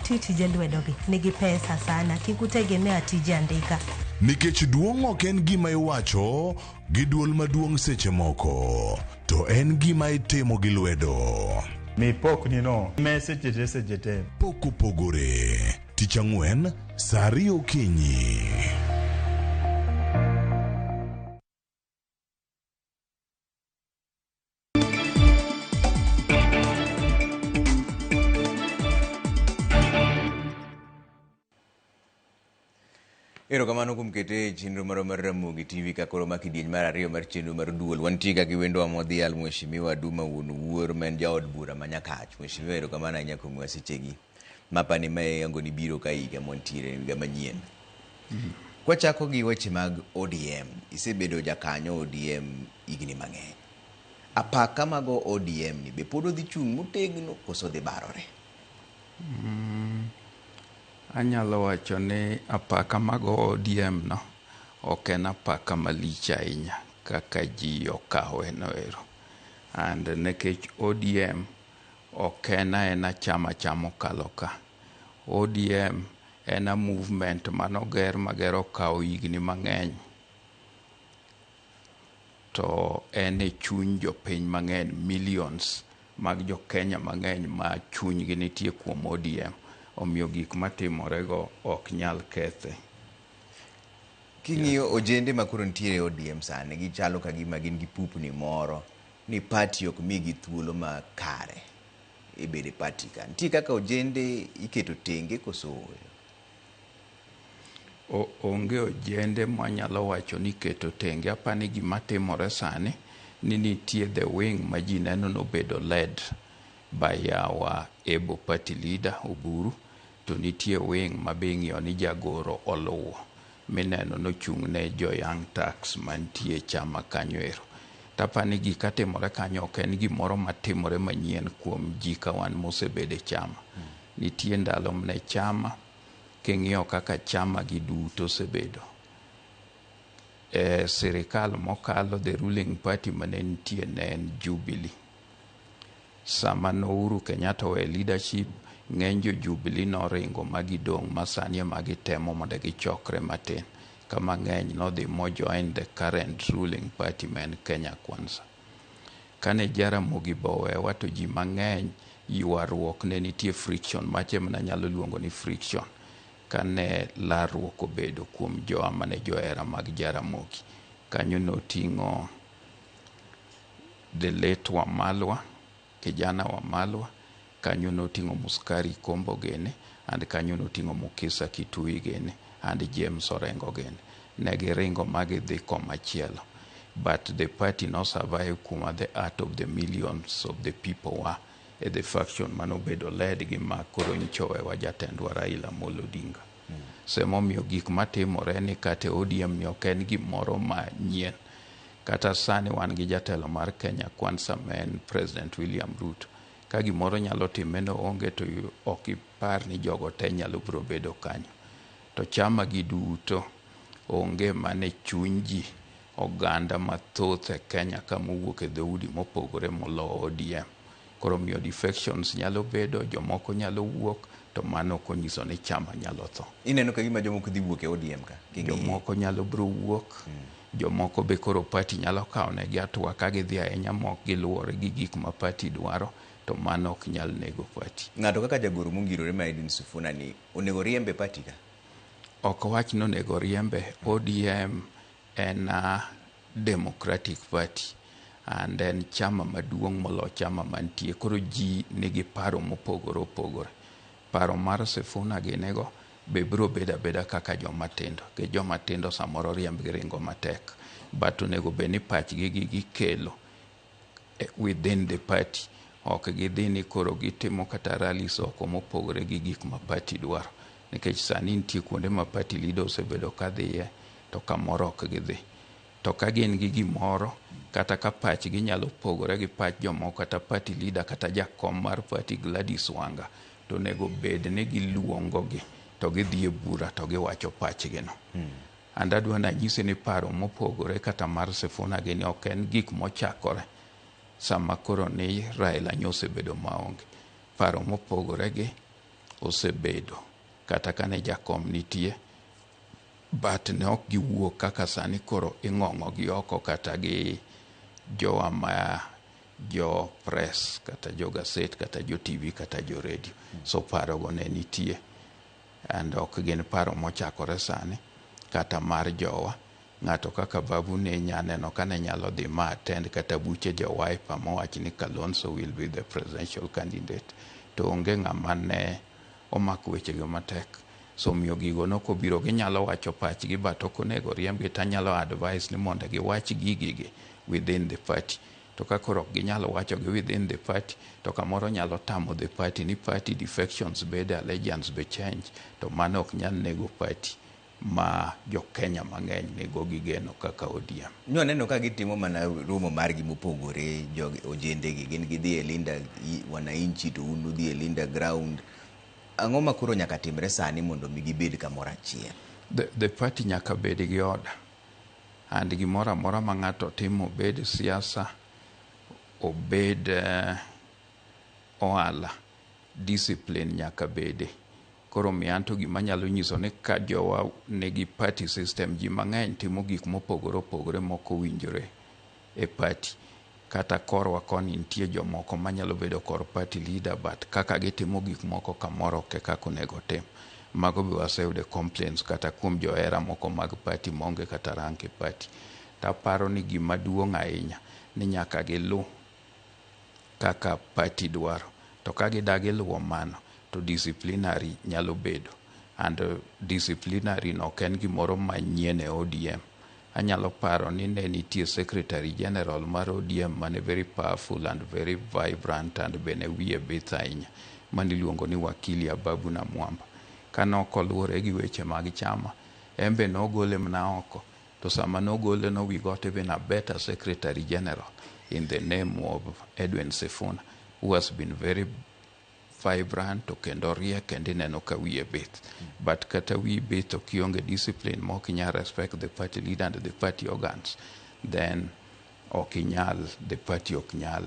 Tije lwedogi nigi pesa sana, kik utegemea tije andika. Nikech duong' ok en gima iwacho gi duol maduong' seche moko, to en gima itimo gi lwedo. Mi pok ni no, message te. Pok opogore. Tich ang'wen saa 2 okinyi. Erokamano kuom kete chenro mar Ramogi TV ka koro makidieny mar ariyo mar chenro mar duol. Wantie ka gi wendo amodhial Mheshimiwa Duma wuon wuor men jaod bura manyakach. Mheshimiwa erokamano ahinya kuom wasechegi. Mapani mae angoni biro ka higa montiere higa manyien. Kwachako gi weche mag ODM. Isebedo jakanyo ODM higni mang'eny. Apaka mago ODM ni be pod odhi chung' motegno koso dhi barore? Anyalo wacho ni apaka mago ODM no ok en apaka malich ahinya kaka ji okawe noero. And nekech ODM ok en chama mokalo ka. ODM en a movement manoger magero kawo higni mang'eny. To en e chuny jopiny mang'eny, millions mag jo Kenya mang'eny ma chunygi nitie kuom ODM. Omiyo gik matimorego ok nyal kethe. King'iyo ojende makoro nitiere ODM sani, gichalo ka gima gin gi pupni moro ni party ok migi thuolo makare. ibede party ka nitie kaka ojende iketo tenge koso onge ojende manyalo wacho ni keto tenge. Apani gima timore sani ni nitie the wing ma ji neno nobedo led by our able party leader Oburu, to nitie wing ma be ing'iyo ni jagoro oluwo mineno nochung' ne jo young tax mantie chama kanyo ero. Tapani gika timore kanyo ok en gimoro matimore manyien kuom ji ka wan mosebede chama. Nitie ndalo mne chama king'iyo kaka chama gi duto osebedo. Sirikal mokalo the ruling party mane nitie ne en Jubilee. Sama no Uhuru Kenyatta we leadership, ng'eny jo Jubilee noringo magidong' masani magitemo mondo gichokre matin. Kama ng'eny nodhi mojoin the current ruling party men Kenya Kwanza. Kane Jaramogi bowewa to ji mang'eny ywaruok ne nitie friction mache mana nyalo luongo ni friction. Kane larruok obedo kuom joa mane johera mag Jaramogi. Kanyo noting'o the late Wamalwa, kijana Wamalwa, kanyo noting'o Muskari Kombo Gene, and kanyo noting'o Mukisa Kitui Gene, and James Orengo Gene. Negiringo magidhi komachielo. But the party no survive kuma the heart of the millions of the people were at the faction manobedo led gi makoro nchowe wa jatendwa Raila Amolo Odinga. Semomiyo gik matimore ni kate ODM ni ok en gimoro manyien. Kata sani wan gi jatelo mar Kenya Kwanza men President William Ruto. Ka gimoro nyalo timeno onge to ok ipar ni jogo te nyalo biro bedo kanyo. To chama gi duto onge mane chuny ji oganda mathoth e Kenya kama owuok e dhoudi mopogore molo ODM. Koro miyo defections nyalo bedo, jomoko nyalo wuok, to mano konyiso ni chama nyalo tho. Ineno ka gima jomoko dhi wuok e ODM ka? Jomoko nyalo biro wuok, jomoko be koro party nyalo kawo negi atua ka gidhi ahinya mok giluwore gi gik ma party dwaro, to mano ok nyal nego party. Ng'ato kaka jagoro mongirore ma Edwin Sifuna ni onego riembe party ka? Ok wach no nego riembe. ODM en Democratic Party and en chama maduong' molo chama mantie. Koro ji nigi paro mopogore opogore. Paro mar Sifuna ginego be biro beda beda kaka jomatindo. Ke jomatindo samoro riemb giringo matek. But onego be ni pachgi gikelo within the party. Ok gidhi ni koro gitimo kata rallies oko mopogore gi gik ma party dwaro. Nikech sani nitie kuonde ma party leader osebedo kadhiye to kamoro ok gidhi. To ka gin gi gimoro kata ka pachgi nyalo pogore gi pach jomoko kata party leader kata jakom mar party Gladys Wanga, to nego bed ni giluongogi to gidhi e bura to giwacho pachgi no. And adwa nanyisi ni paro mopogore kata mar Sifuna gini ok en gik mochakore sama koro ni Raila osebedo maonge. Paro mopogore gi osebedo kata kane jakom nitie, but ne ok giwuok kaka sani koro ing'ong'o gi oko kata gi jowa ma jo press kata jo gaset kata jo TV kata jo radio. So paro go ne nitie and ok gin paro mochakore sani kata mar jowa. Ng'ato kaka Babu ne nyaneno kane nyalo dhi ma attend kata buche jo Wiper mowach ni Kalonzo will be the presidential candidate, to onge ng'ama ne omako wechego matek. So miyo gigo nokobiro ginyalo wacho pachgi but ok onego riembgi, tanyalo advise ni mondo giwach gigigi within the party. To ka koro ok ginyalo wacho gi within the party, to kamoro nyalo tamo the party ni party defections bede, allegiance be change, to mano ok nyal nego party ma jo Kenya mang'eny nego gigeno kaka ODM. Neno ka gitimo mana romo margi mopogore ojende gi gin gidhi e Linda wananchi to unu dhi e Linda ground. Ang'o ma koro nyaka timre sani mondo mi gibed kamoro achiel? The party nyaka bed gi order. And gimoro amora ma ng'ato timo, obed siasa, obed ohala, discipline nyaka bede. Koro mianto gima nyalo nyiso ni ka jowa negi party system, ji mang'eny timo gik mopogore opogore moko winjore e party. Kata korwa koni nitie jomoko manyalo bedo kor party leader, but kaka gitimo gik moko kamoro ke kako nego tim. Mago be waseyude complaints kata kuom johera moko mag party monge kata rank e party. Taparo ni gima duong' ahinya ni nyaka gilu kaka party dwaro. to ka gidagi luwo mano to disciplinary nyalo bedo, and disciplinary no ok en gimoro manyien e ODM. Anyalo paro ni ne nitie secretary general mar ODM mane very powerful and very vibrant and bene wiye bith ahinya, maniluongo ni wakili Ababu na Mwamba. Kane ok oluwore gi weche mag chama, embe nogole mna oko, to sama nogole no, we got even a better secretary general in the name of Edwin Sifuna, who has been very vibrant to kendo riek kendo ineno ka wiye bith. But kata wiyi bith to kionge discipline ma ok inyal respect the party leader and the party organs, then ok inyal, the party ok nyal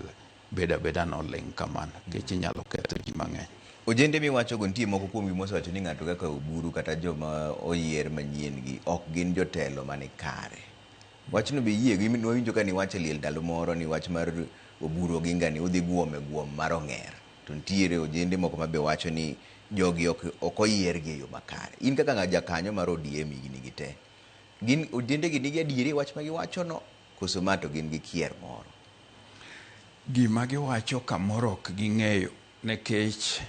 beda noling kamano, nikech inyalo ketho ji mang'eny. Ojende miwacho go nitie moko kuom gima osewacho ni ng'ato kaka Oburu kata joma oyier manyien gi ok gin jotelo mane kare. Wachno be yie gi nwinjo ka ni wach liel ndalo moro ni wach mar Oburu Oginga ni udhi guom mar ong'er. To nitiere ojende moko ma be wacho ni jogi ok oyier gi yo makare. In kaka jakanyo mar ODM gini gite, gin ojende gi nigi adieri wach ma giwacho no koso ma to gin gi kier moro? Gima giwacho kamoro ok ging'eyo, nekech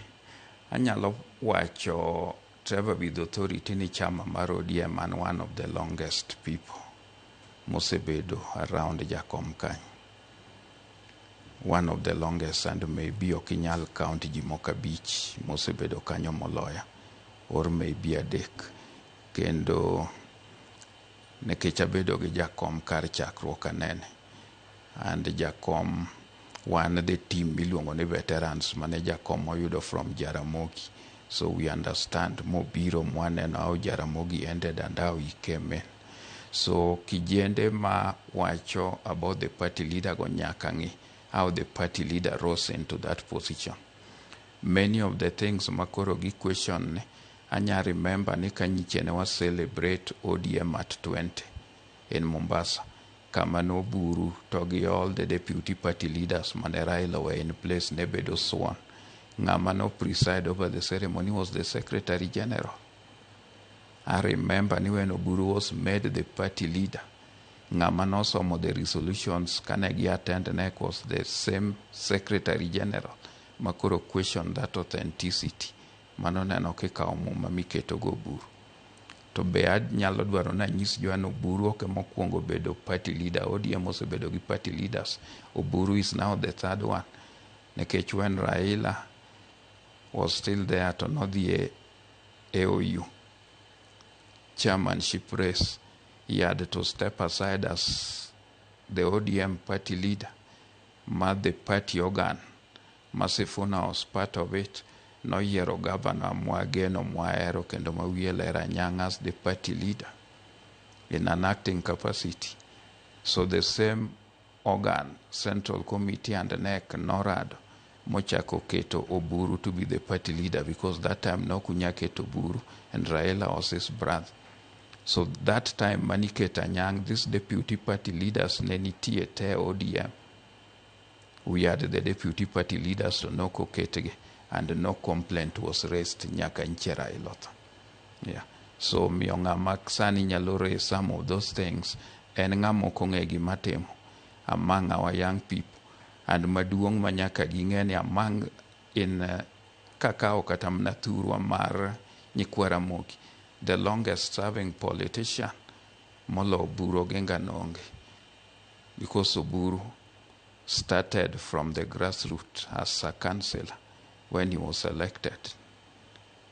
anyalo wacho Trevor with authority ni chama mar ODM and one of the longest people mosebedo around jakom kanyo, one of the longest, and maybe ok inyal count ji moko abich mosebedo kanyo moloya, or maybe adek. Kendo nekech abedo gi jakom kar chakruok anene, and jakom one the team miluongo ni veterans mane jakom oyudo from Jaramogi, so we understand mobiro mwaneno how Jaramogi ended and how he came in. So kijende ma wacho about the party leader go nyaka ng'i how the party leader rose into that position. Many of the things makoro gi question ne, anya remember ni kanyiche ne wa celebrate ODM at 20 in Mombasa, kama no Oburu to gi all the deputy party leaders mane Raila were in place ne bedo sworn. Ngama no preside over the ceremony was the secretary general. I remember ni when Oburu was made the party leader, ngama no some of the resolutions kane gi attend ne was the same secretary general makoro question that authenticity mano neno kikawo muma miketo go Oburu. To be nyalo dwaro na nyis Joan Oburu ok mokwongo bedo party leader. ODM osebedo gi party leaders. Oburu is now the third one, nekech when Raila was still there to know the AOU chairmanship race, he had to step aside as the ODM party leader. The party organ, Masifuna was part of it. No yero governor Mwageno Mwaero kendo Mawielera Nyang as the party leader in an acting capacity. So the same organ, Central Committee and NEC, NORAD, mochako keto Oburu to be the party leader, because that time no kunya keto Oburu and Raila was his brother. So that time Maniketa Nyang, this deputy party leaders nenitie te ODM. We had the deputy party leaders to no koketege, and no complaint was raised nyaka nchera ilota. Yeah. So mionga maksani nyalo raise some of those things, and ngamo kongegi matemo among our young people, and maduong manyaka gingeni among in kakao katamna turwa mar nyikwara mogi, the longest serving politician molo Oburu Oginga nonge, because Oburu started from the grassroots as a councillor when he was elected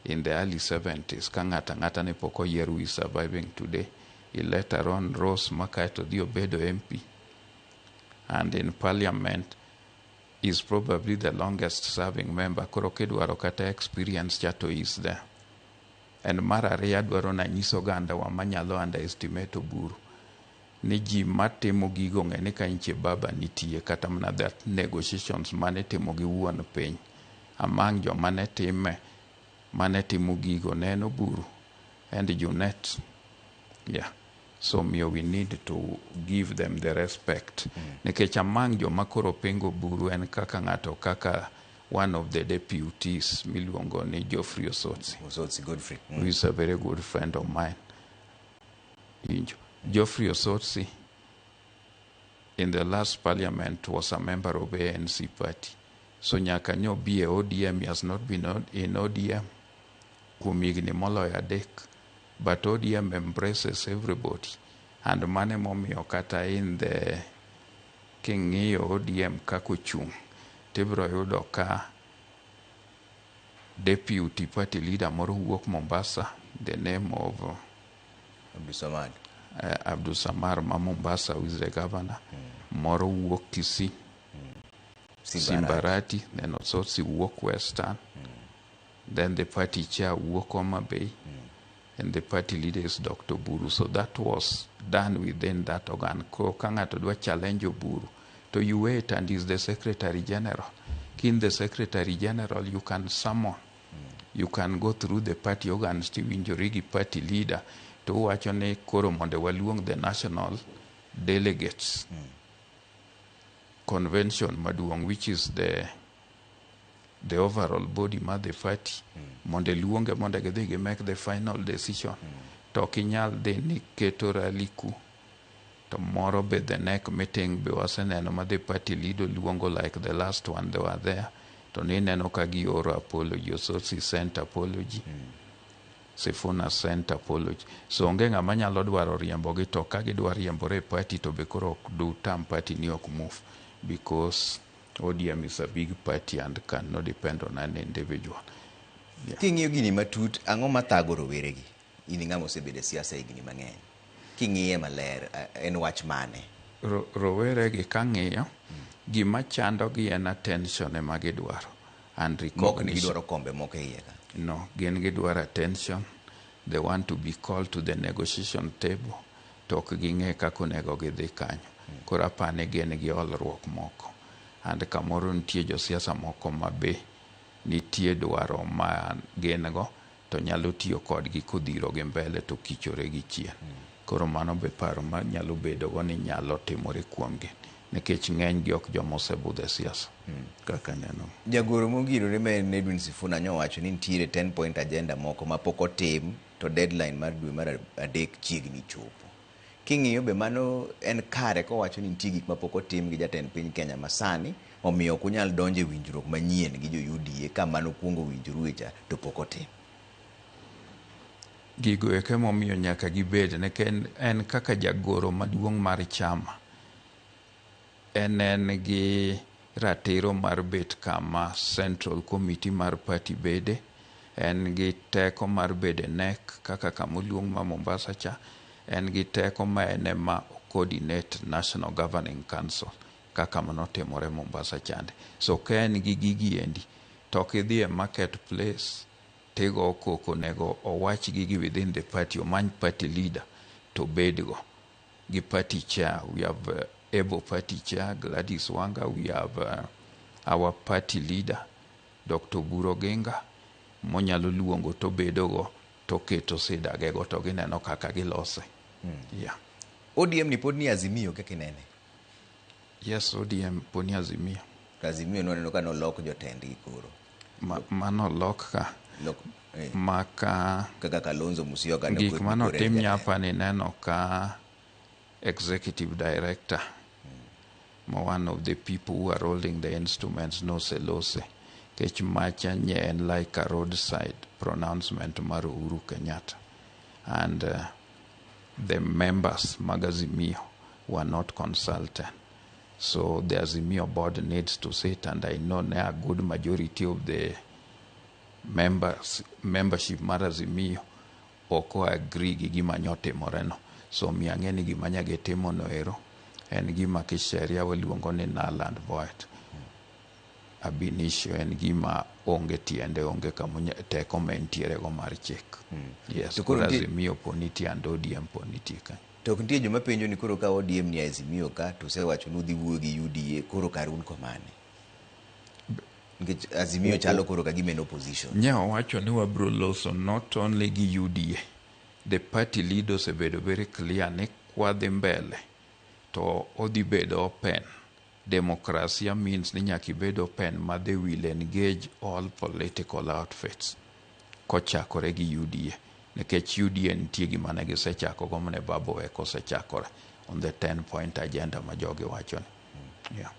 in the early 70s. Ngata ne poko yeru is surviving today. He later on rose maka to the Obedo MP, and in parliament is probably the longest serving member. Korokedwaro kata experience chato is there. And Mararia dwaro na nyiso ganda wa manyalo underestimate Oburu. Ni ji matimo gigo ng'eni ka inche baba nitie, kata mana that negotiations mane timo gi wuon piny. Among jo mane timo gigo neno Oburu and Junet. Yeah. So we need to give them the respect. Nikech among jo makoro pengo Oburu en kaka ng'ato kaka one of the deputies miluongo ni Geoffrey Osotsi, Godfrey, who is a very good friend of mine. Geoffrey Osotsi in the last parliament was a member of ANC party. So nyaka nyo be ODM, he has not been in ODM kuom higni moloyo adek, but ODM embraces everybody, and mane momiyo kata in the king'iyo ODM kako chung' tibro yudo ka deputy party leader moro wuok Mombasa, the name of Abdul Samad ma Mombasa, who is the governor. Moro wuok Kisii, Simbarati, then also wuok Western. Then the party chair wuok Homa Bay, and the party leader is Dr. Buru. So that was done within that organ. Ko kangato dwa challenge Buru, to you wait and is the Secretary General. In the Secretary General, you can summon. You can go through the party organs to Winjorigi party leader to watch on a koro monde waluong the national delegates convention maduong, which is the overall body ma the party monde luonge monde gedhi make the final decision. To kinyal de ni keto raliku to moro be the neck meeting be waseneno ma the party leader luongo like the last one they were there. To neno ka gioro apology, so si sent apology, Sifuna sent apology. So onge ng'ama nyalo dwaro riembo gi, to ka gidwa riembore party to be koro ok do tam party ni ok move, because ODM is a big party and cannot depend on an individual. King'iyo gini matut, ang'o mathago rowere gi? In ng'ama osebedo e siasa higni mang'eny. King'iye maler, en wach mane? Rowere gi kang'iyo, gima chando gi en attention ema gidwaro and recognition. Gidwaro kombe moko e iye ka? No, gidwaro attention. They want to be called to the negotiation table. Tok ging'e kako nego gidhi kanyo. Koro apane gin gi olruok moko. And kamoro nitie josiasa moko mabe nitie dwaro ma gin go, to nyalo tiyo kodgi kodhiro gi mbele to kichore gi chien. Koro mano be paro ma nyalo bedo go ni nyalo timore kuomgi. Nikech ng'eny gi ok joma osebudhe siasa kaka neno. Jagoro mogirore ma en Edwin Sifuna nyowacho ni nitiere 10 point agenda moko ma pok otim, to deadline mar dwe mar adek chiegni chopo. King'iyo be mano en kare kowacho ni nitie gik ma pok otim gi jatend piny Kenya masani, omiyo ok unyal donjo e winjruok manyien gi jo UDA ka mano kuongo winjruok cha to pok otim. Gigo eke momiyo nyaka gibed, ne en kaka jagoro maduong' mar chama. En gi ratiro mar bet kama Central Committee mar party bede, en gi teko mar bede NEC kaka kamuluong ma Mombasa cha, en gi teko ma ene ma coordinate National Governing Council kaka manotimore Mombasa chande. So ka en gi gigi endi, to kidhi e marketplace, tego koko nego owach gigi within the party, omany party leader to bedgo gi party chair. We have able party chair Gladys Wanga, we have our party leader Dr. Buro Genga, monyalo luongo to bedogo to keto sidagego to gineno kaka gilose. Yeah. ODM ni pod ni Azimio kaka nene? Yes, ODM pod ni Azimio. Azimio noneno ka nolok jotendgi koro. Mano lok ka. Maka kaka Kalonzo Musyoka gik manotim nyapa ni neno ka executive director, one of the people who are holding the instruments, no selose. Kech macha nye en like a roadside pronouncement mar Uhuru Kenyatta. And the members, Magazimio, were not consulted. So the Azimio board needs to sit, and I know a good majority of the membership mar Azimio oko agree gi gima nyote moreno. So miangeni gima nyage timo noero en gima kisheria waluongo ni null and void. Ab initio en gima onge tiende, onge kamunya teko mentiere go mar chik. Yes, koro Azimio poniti and ODM poniti ka. To nitie joma penjo ni koro ka ODM ni Azimio ka to sewacho nudhi wuo gi UDA, koro karun komane? Nikech Azimio chalo koro ka gima en opposition. Nya wacho ni wabro loso not only gi UDA. The party leaders have been very clear ne kwadhi mbele to odhi bedo open. Democracy means ni nyaki bedo open ma they will engage all political outfits kochakore gi UDA. Nekech UDA nitie gima ne gisechako gomne babo eko sechakore on the 10 point agenda ma jogi wacho ni. Yeah.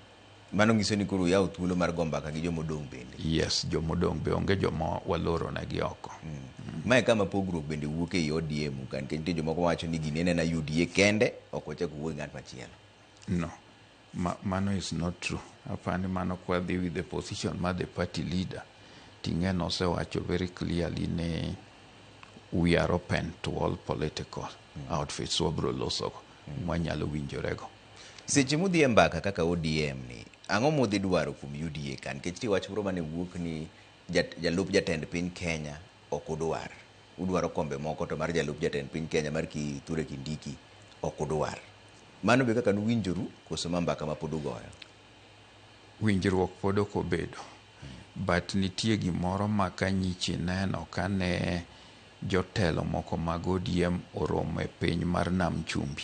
Mano nyiso ni koro yawo thuolo mar gombaka gi jomodong' bende. Yes, jomodong' be onge joma waloro na gi oko. Mae kama pogruok bende wuok e ODM kan ke nitie jomoko wacho ni gini en na UDA kende ok ochak wuok ng'at machielo. No, mano is not true. Apani mano kwa dhi with the position ma the party leader Ting'en osewacho very clearly ni we are open to all political outfits wabro losogo mwanyalo winjorego. Seche mudhi e mbaka kaka ODM ni ang'o mudhi dwaro kuom UDA kan nikech wach moro mane wuok ni jalup jatend piny Kenya ok udwar. Udwaro kombe moko to mar jalup jatend piny Kenya mar Kithure Kindiki ok udwar. Mano be kaka nuwinjoru koso mbaka ma pod ugoyo? Winjruok pod ok obedo. But nitie gimoro ma kanyichi neno kane jotelo moko mag ODM oromo e piny mar Nam Chumbi.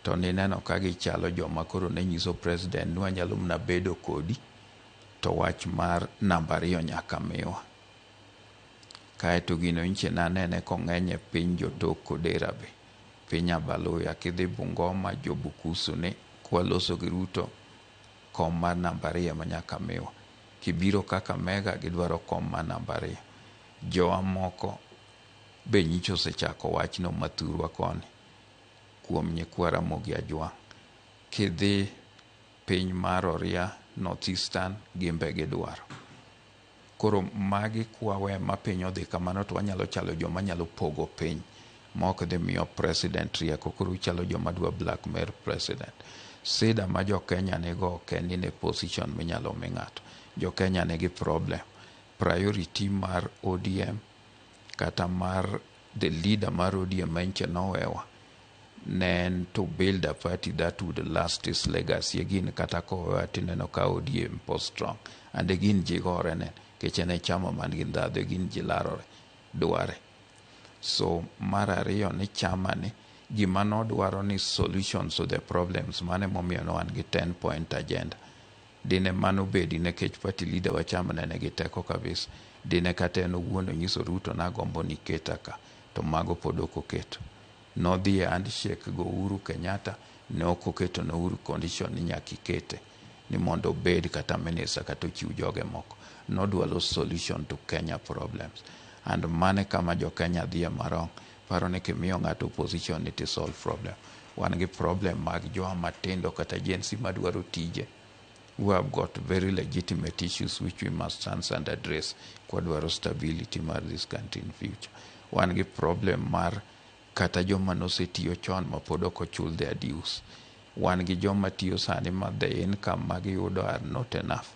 To nineno ka gichalo joma koro ne nyiso president ni wanyalo mna bedo kodi to wach mar namba 2 nyaka miwa. Kaeto gino inche nanene kong'eny e piny Jotok Kodera be. Piny Abaluya kidhi Bungoma Jobukusu ni kwaloso gi Ruto kom mar namba 2 manyaka miwa. Kibiro kaka Mega gidwaro kom mar namba 2. Jowa moko be nyicho osechako wachno mathurwa koni kuom nyikwara Mogi Ajwang'. Kidhi piny mar Oria North Eastern gimbe gidwaro. Koro magi kwawe ma piny odhi kamano to wanyalo chalo joma nyalo pogo piny mok dhi miyo president rieko. Koro chalo joma dwa blackmail president. Sida ma jo Kenya nigo kendi ne position minyalo mi ng'ato. Jo Kenya nigi problem. Priority mar ODM kata mar the leader mar ODM enche nowewa nen to build a party that would last its legacy. Again kata kowewa tineno ka ODM post strong and again jigore nen kechene chama man gi ndadho gin jilarore dware. So mar ariyo ni chama ni gima nodwaro ni solutions to the problems mane momiyo no wan gi 10-point agenda. Dine mano bedi nekech party leader wa chama nene gi teko kabisa. Dine kata en owuon onyiso Ruto na gombo ni keta ka to mago pod ok oketo. Nodhi e handshake go Uhuru Kenyatta ne ok oketo no Uhuru condition ni nyaka ikete ni mondo bed kata minister kata chiw joge moko. Nodwaro solution to Kenya problems. And mane kama jo Kenya dhie marong. Paro ni kimiyo ng'ato opposition ni to solve problem. Wan gi problem mag jowa matindo kata agency madwaro tije. We have got very legitimate issues which we must answer and address kwa dwaro stability mar this country in future. Wan gi problem mar kata joma nosetiyo chon ma pod ok ochul their dues. Wan gi joma tiyo sani ma the income magiyudo are not enough.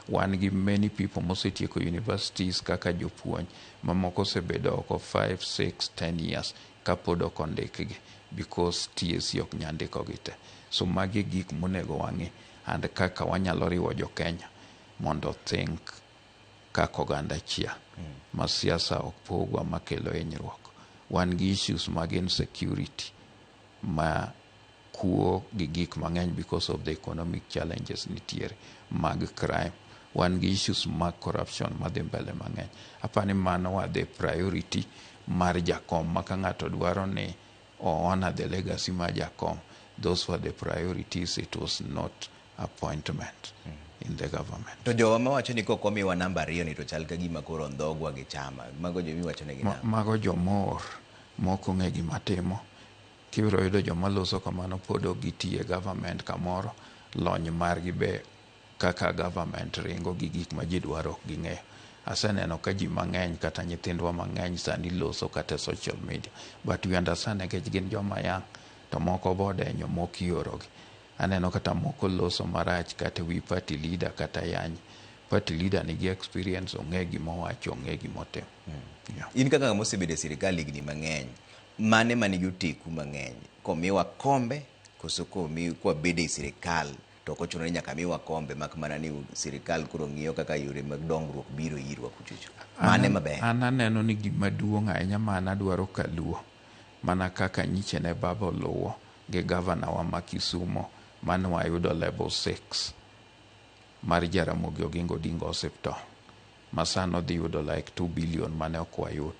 Wan gi many people mosetieko universities kaka jopuonj mamoko osebedo oko 5, 6, 10 years ka pod ok ondikgi because TSC ok nyandiko gite. So magi gik monego wang'i and kaka wanyalo riwo jo Kenya mondo think kaka oganda chia. Ma siasa ok pogwa makelo hinyruok. Wan gi issues mag insecurity ma kuo gi gik mang'eny because of the economic challenges nitiere mag crime. Wan gi issues mag corruption madhi mbele mang'eny. Apani mano wa the priority mar jakom ma ka ng'ato dwaro ni honor the legacy mar jakom. Those were the priorities. It was not appointment in the government. To jowa mawacho ni kok omiwa namba 2 ni to chal ka gima koro ndhogwa gi chama. Mago jomi wacho ne gina. Mago jomor moko ng'e gima timo. Kibiro yudo joma loso kamano podo gitie government kamoro. Lony margi be kaka government ringo gi gik ma ji dwaro ok ging'eyo. Aseneno ka ji mang'eny kata nyithindwa mang'eny sani loso kata social media. But we understand nekech gin joma yang to moko bodenyo moko iorogi. Aneno kata moko loso marach kata wi party leader kata yany. Party leader nigi experience ong'e gima wacho ong'e gima otimo. In kaka mosebedo e sirikal higni mang'eny mane manigi oteku mang'eny komiwa kombe koso komi kwa bede e sirikal to ok ochuno ni nyaka miwa kombe mak mana ni sirikal koro ng'iyo kaka yore mag dongruok biro irwa kuchucho. Mane maber? An aneno ni gima duong' ahinya ma adwaro kaluo mana kaka nyiche ne baba luwo gi governor wa ma Kisumo mane wayudo level 6 mar Jaramogi Oginga Odinga Hospital. Masano dhi yudo like 2 billion mane ok wayud.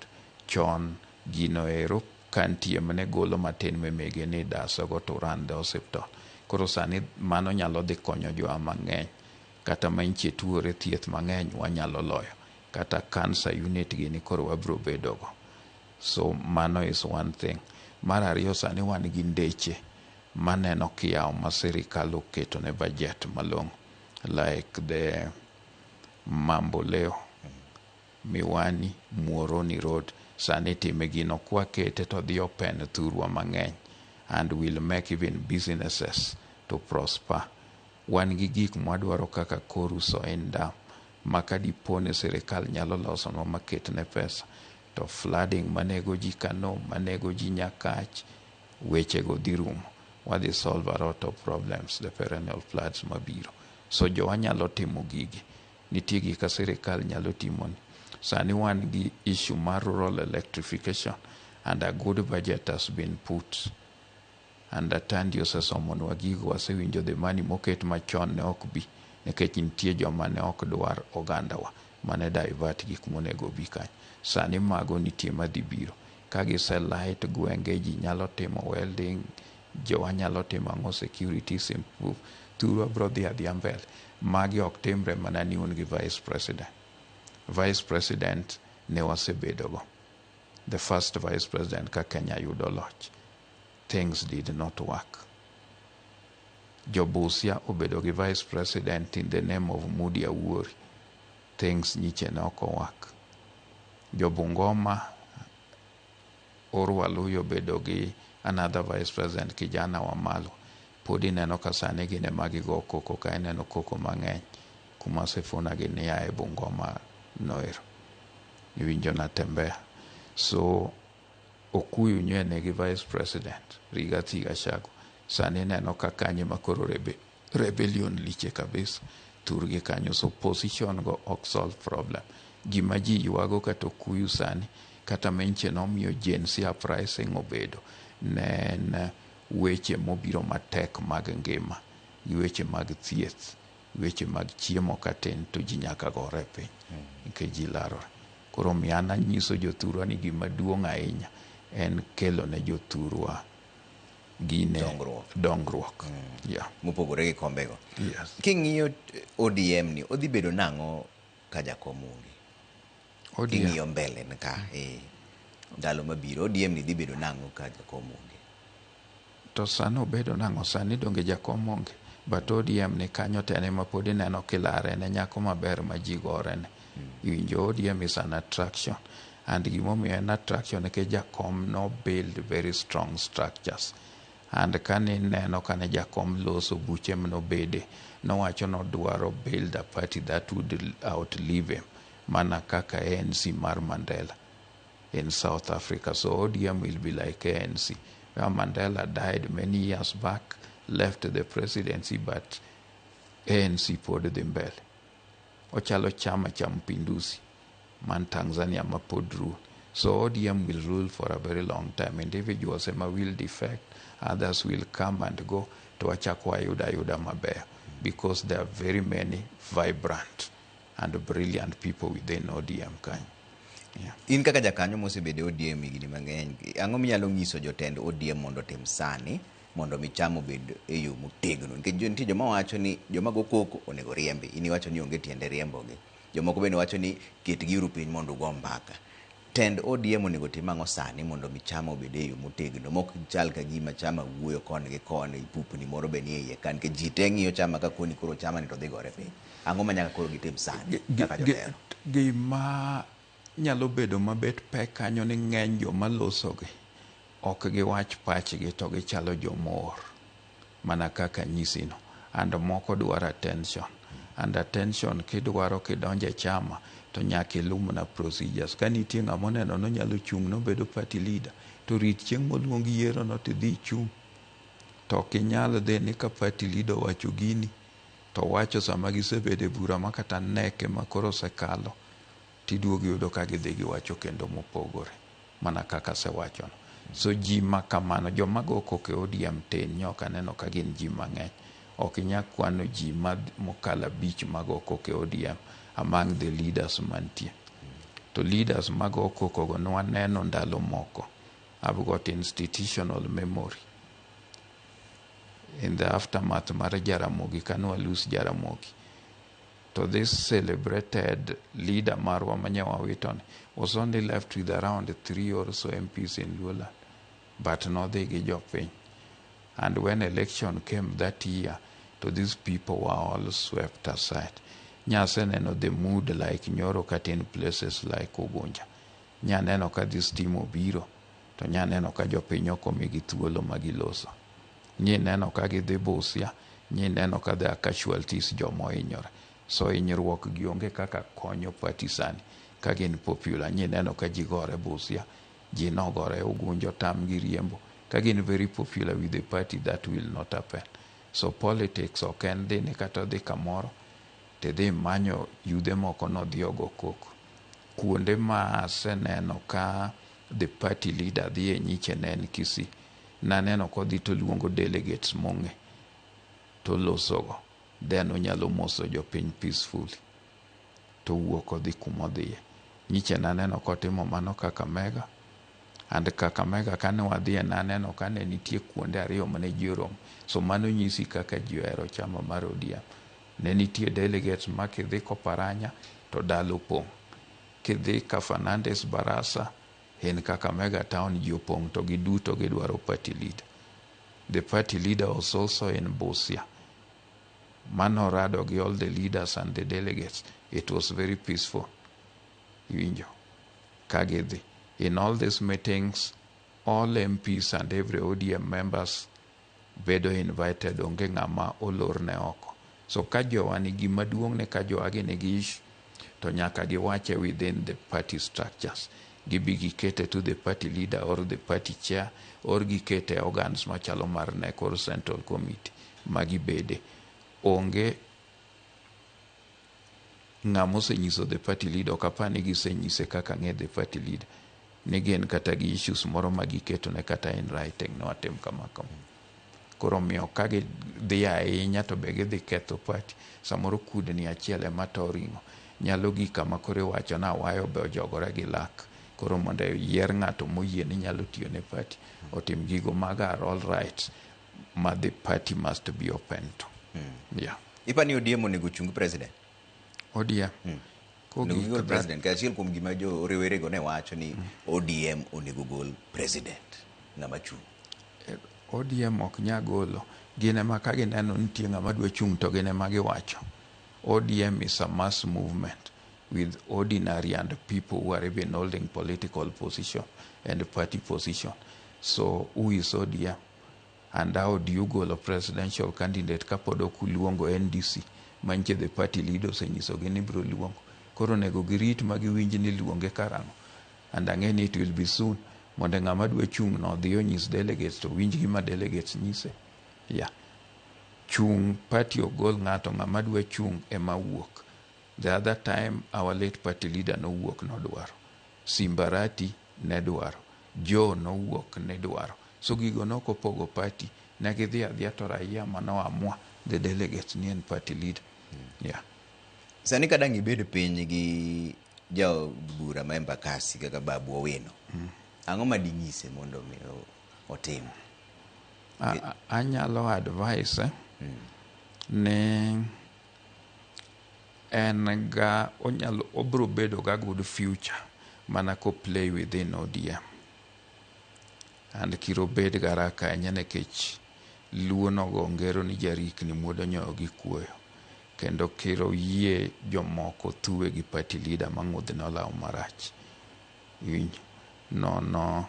Chon gino ero kantie mane golo matin memege ni dasogo to ran the hospital. Koro sani mano nyalo dhi konyo jowa mang'eny kata mantie tuore thieth mang'eny wanyalo loyo, kata cancer unit gini koro wabro bedogo. So mano is one thing. Mar ariyo, sani wan gi ndeche maneno kiyawo ma sirikal oketo ne budget malong'o, like the Mamboleo, Miwani, Muoroni Road. Sani time gino kwa kete to dhi open thurwa mang'eny, and will make even businesses to prosper. Wan gi gik mwadwaro kaka koruso en dam, maka dipone sirikal nyalo loso no maket ne pesa, to flooding manego ji Kano, manego ji Nyakach, weche go dhi rumo. Wadhi solve a lot of problems, the perennial floods mabiro. So jowa nyalo timo gigi. Nitie gika sirikal nyalo timoni. Sani wan gi issue mar rural electrification, and a good budget has been put. And atandi osesomonwa gigo, wasewinjo the money moket machon ne ok bi, nikech nitie joma ne ok dwar ogandawa, mane divert gik monego bi kanyo. Sani mago nitie madhi biro. Ka gise light gwenge, ji nyalo timo welding, jowa nyalo timo ang'o, securities improve, thurwa bro dhi adhiya mbele. Magi ok timre mana ni un gi vice president. Vice president ne wasebedogo. The first vice president ka Kenya yudo loch, things did not work. Jobusia obedo gi vice president in the name of Mudi Awuori, things nyiche ne ok work. Jobungoma Orwaluyo obedo gi another vice president kijana wa Malo, podi neno ka sani gine magigo koko, ka eneno koko mang'eny kuma Sifuna gini ya e Bungoma noero iwinjo na Tembea. So Okuyu nyene gi vice president Rigathi Gachagua, sani neno ka kanye makoro rebellion liche kabisa, turgi kanyo. So position go ok solve problem. Gima ji yuago kata Okuyu sani, kata menche nomiyo agency pricing obedo, ne weche mobiro matek mag ngima, gi weche mag thieth, weche mag chiemo katin, to ji nyaka gore piny nikech ji larore. Koro miana nyiso jothurwa ni gima duong' ahinya en kelo ne jothurwa gine dongruok. Yeah. Mopogore gi kombego. Yes. King'iyo ODM ni odhi bedo nang'o ka jakom onge? King'iyo mbele ka ndalo mabiro ODM ni dhi bedo nang'o ka jakom onge? To sani obedo nang'o? Sani donge jakom onge, but ODM ni kanyo tene ma pod ineno kilare ne nyako maber ma ji gore ne. Iwinjo ODM is an attraction, and gimomiyo en attraction nikech jakom no build very strong structures. And kane neno kane jakom loso buche mnobede, nowacho nodwaro build a party that would outlive him, mana kaka ANC mar Mandela in South Africa. So ODM will be like ANC, where Mandela died many years back, left the presidency, but ANC pod dhi mbele. Ochalo chama cha Mpinduzi man Tanzania ma pod rule. So ODM will rule for a very long time. Individuals will defect, others will come and go to wachakwa yuda maber, because there are very many vibrant and brilliant people within ODM kanyo. Yeah. In kaka jakanyo mosebede ODM higni mang'eny, ang'o minyalo nyiso jotend ODM mondo tim sani mondo michamo bed e yo motegno? Nikech nitie joma wacho ni joma go koko onego riembi, ini wacho ni onge tiende riembogi. Jomoko bende wacho ni ketgi uru piny mondo ugo mbaka. Tend ODM onego tim ang'o sani mondo michamo bed e yo motegno, mok chal ka gima chama wuoyo koni gi koni, pupni moro be ni e iye ka, nikech ji te ng'iyo chama ka koni koro chama ni to dhi gore piny. Ang'o ma nyaka koro gitim sani kaka jotelo? Gima nyalo bedo mabet pek kanyo ni ng'eny joma losogi ok giwach pachgi, to gichalo jomor mana kaka nyisino, and moko dwaro attention. And attention kidwaro kidonje chama to nyaka ilumna procedures. Ka nitie ng'ama oneno nonyalo chung' nobedo party leader, to rit chieng' moluong yiero no tidhi chung'. To kinyal dhi ni ka party leader wacho gini, to wacho sama gisebede bura makata neke makoro sekalo, tiduogi yudo ka gidhi giwacho kendo mopogore mana kaka sewachono. So ji makamano, joma go koke ODM tin, nyoka neno ka gin ji mang'eny. Ok inya kwano ji mokala bich mago koke ODM among the leaders mantie. To leaders mago koko go nwaneno ndalo moko. I've got institutional memory. In the aftermath mar Jaramogi, kanwa lose Jaramogi, to this celebrated leader Marwa Manyawawiton was only left with around 3 or so MPs in Luoland, but no they get. And when election came that year, to these people were all swept aside. Nyaseneno the mood like Nyoro kat in places like Ugunja. Nyaneno ka this team obiro, to nyaneno ka jopiny okomigi thuolo magiloso. Nyineno ka gidhi Busia, nyineno ka there are casualties jomo hinyore. So hinyruok gionge kaka konyo partisani ka gin popular. Nyineno ka ji gore Busia, ji nogore Ugunja tam gi riembo. Ka gin very popular with the party, that will not happen. So politics oken dhi ni kata dhi kamoro te dhi manyo yude moko nodhi ogo koko. Kuonde ma aseneno ka the party leader dhi e nyiche ne en Kisii. Naneno kodhi to luongo delegates mong'e to losogo. Then onyalo moso jopiny peacefully. To wuok odhi kumodhiye. Nyiche naneno kotimo mano Kakamega. And Kakamega kane wadhiye naneno kane nitie kuonde ariyo mane ji oromo. So mano nyisi kaka ji ohero chama mar ODM. Ne nitie delegates ma kidhi Koparanya to dalo pong'. Kidhi ka Fernandes Barasa en Kakamega town ji opong' to giduto gidwaro party leader. The party leader was also in Busia. Mano rado gi all the leaders and the delegates. It was very peaceful. Iwinjo. Kagidhi. In all these meetings, all MPs and every ODM members bedo invited onge ng'ama olor ne oko. So ka jowa nigi maduong' ne ka jowa nigi issue, to nyaka giwache within the party structures. Gibi gikete to the party leader or the party chair, or gikete organs machalo mar NEC or Central Committee. Magi bede. Onge ng'amo senyiso the party leader, okapani gisenyise kaka ng'e the party leader. Negen kata gi issues moro magiketo ne kata in writing no atem kama. Koro miyo kage dhi ahinya to be gidhi ketho party. Samoro kudni achiel ema to ring'o. Nyalo gi kama kore wacho na wayo be ojogore gi lak. Koro mondo yier ng'ato moyie ni nyalo tiyo ne party. Otim gigo maga are all right. Ma the party must be open to. Yeah. Ipani ODM onego chung president? ODM. Onego gol president. Kachiel kuom gima jo riwerego ne wacho ni ODM onego gol president. Ng'ama chung. ODM ok nya golo. Gine ma ka gineno nitie ng'ama dwa chung' to gine ma giwacho. ODM is a mass movement with ordinary and people who are even holding political position and party position. So who is ODM? And how do you go a presidential candidate kapodo kuluongo NDC? Manche the party leaders senyiso gini bro luongo. Koro nego girit magiwinji ni luonge karang'o. And ang'e it will be soon. Mondo ng'ama dwa chung' no dhiyo nyis delegates to winj gima delegates nyise. Yeah. Chung party ogol ng'ato ng'ama dwa chung ema wuok. The other time our late party leader no wuok no dwaro. Simbarati ne dwaro. Joe no wuok ne dwaro. So gigo no kopogo party. Negidhi adhiya to raia mano amua the delegates ni en party leader. Yeah. Sani kadang ibed piny gi jao bura ma Embakasi kaka Babu Owino. Ang'o ma ding'ise mondo mi otim? Anyalo advice ne en ga onyalo obro bedo ga good future mana ko play within ODM. And kiro bed garaka nyane kech luono go ngero ni jarik ni muodo nyo gi kuoyo. Kendo kiro yie jomoko thuwe gi party leader mang'udh no lao marach. No.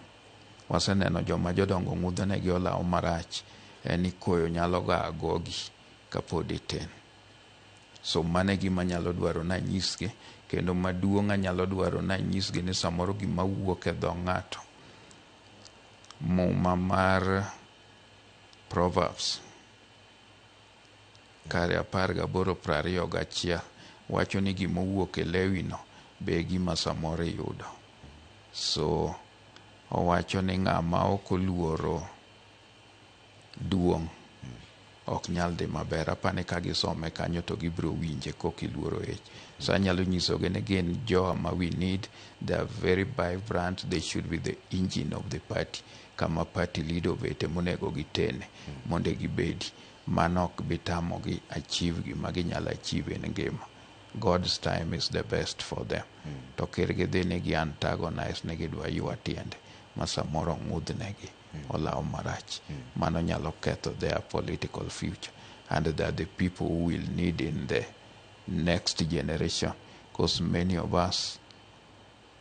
Waseneno joma jodongo ng'udhne gi olao marach. Eni koyo nyalo ga agogi kapod ten. So mane gima nyalo dwaro na nyisgi. Kendo maduong' nyalo dwaro na nyisgi ni samoro gima wuok e dho ng'ato. Muma mar Proverbs kare 18:21 wacho ni gima wuok e lewino be gima samoro yudo. So owacho ni ng'ama ok oluoro duong' ok nyal dhi maber. Apani ka gisome kanyo to gibro winje kok iluoro ich. So anyalo nyisogi ni gin joma we need. They are very vibrant. They should be the engine of the party. Kama party leader obete monego gitene mondo gibedi. Manok bitamo gi achieve gi maginyalo achieve en ngima. God's time is the best for them. To kirgi dhi negi antagonize negi dwa ywa tiende ma samoro ng'udh negi olaw marach. Mano nyalo ketho their political future, and that the people who will need in the next generation, because many of us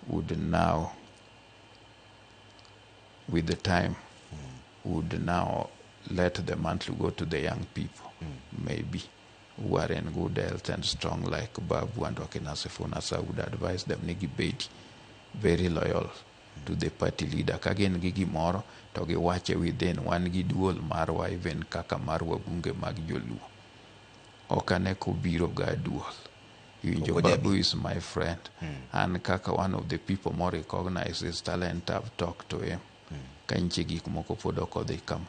would now, with the time, would now let the mantle go to the young people, maybe, who are in good health and strong like Babu and Wakina Sifuna. So I would advise them, nigi bedi, very loyal to the party leader. Kagen gigi moro, to gi wache within one gi duol marwa, even kaka marwa bunge mag joluo. Okane kubiro ga duol. Your Babu is my friend. And kaka one of the people more recognize his talent, I've talked to him. Kanchi gik moko podoko de kama.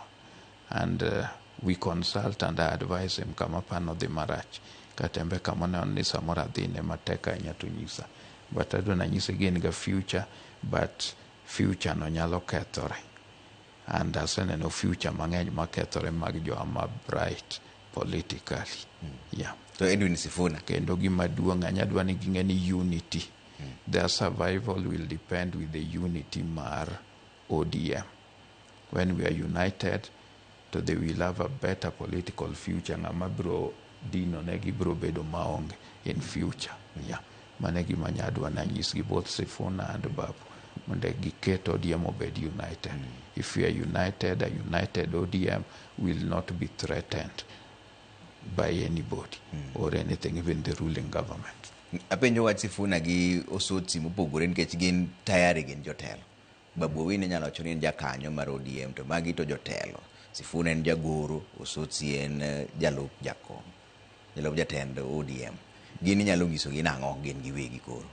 And we consult and I advise him kama pano de marach. Katembe kama na ni samora dine mateka nyatu nyisa. But I don't nyisa again the future, but future no nyalo kethore. And asene no future mangeny makethore magjo ama bright politically. Yeah. To Edwin Sifuna. Kendo gima duong' anyadwa ni ging'eni unity. Their survival will depend with the unity mar ODM. When we are united, so they will have a better political future. Ng'ama bro dino negi bro bedo maonge in future. Yeah. Manegi manyadwa na nyisgi both Sifuna and Babu. Munde giket ODM obed united. If we are united, a united ODM will not be threatened by anybody or anything, even the ruling government. Apenjo wach Sifuna gi Osotsi mopogore nikech gin tayari gin jotelo. Babu Owino nyalo wacho ni en jakanyo mar ODM, to magi to jotelo. Sifuna en jagoro, Osotsi en jalup jakom, jalup jatend ODM. Gin nyalo nyiso gin ang'o gin giwegi koro,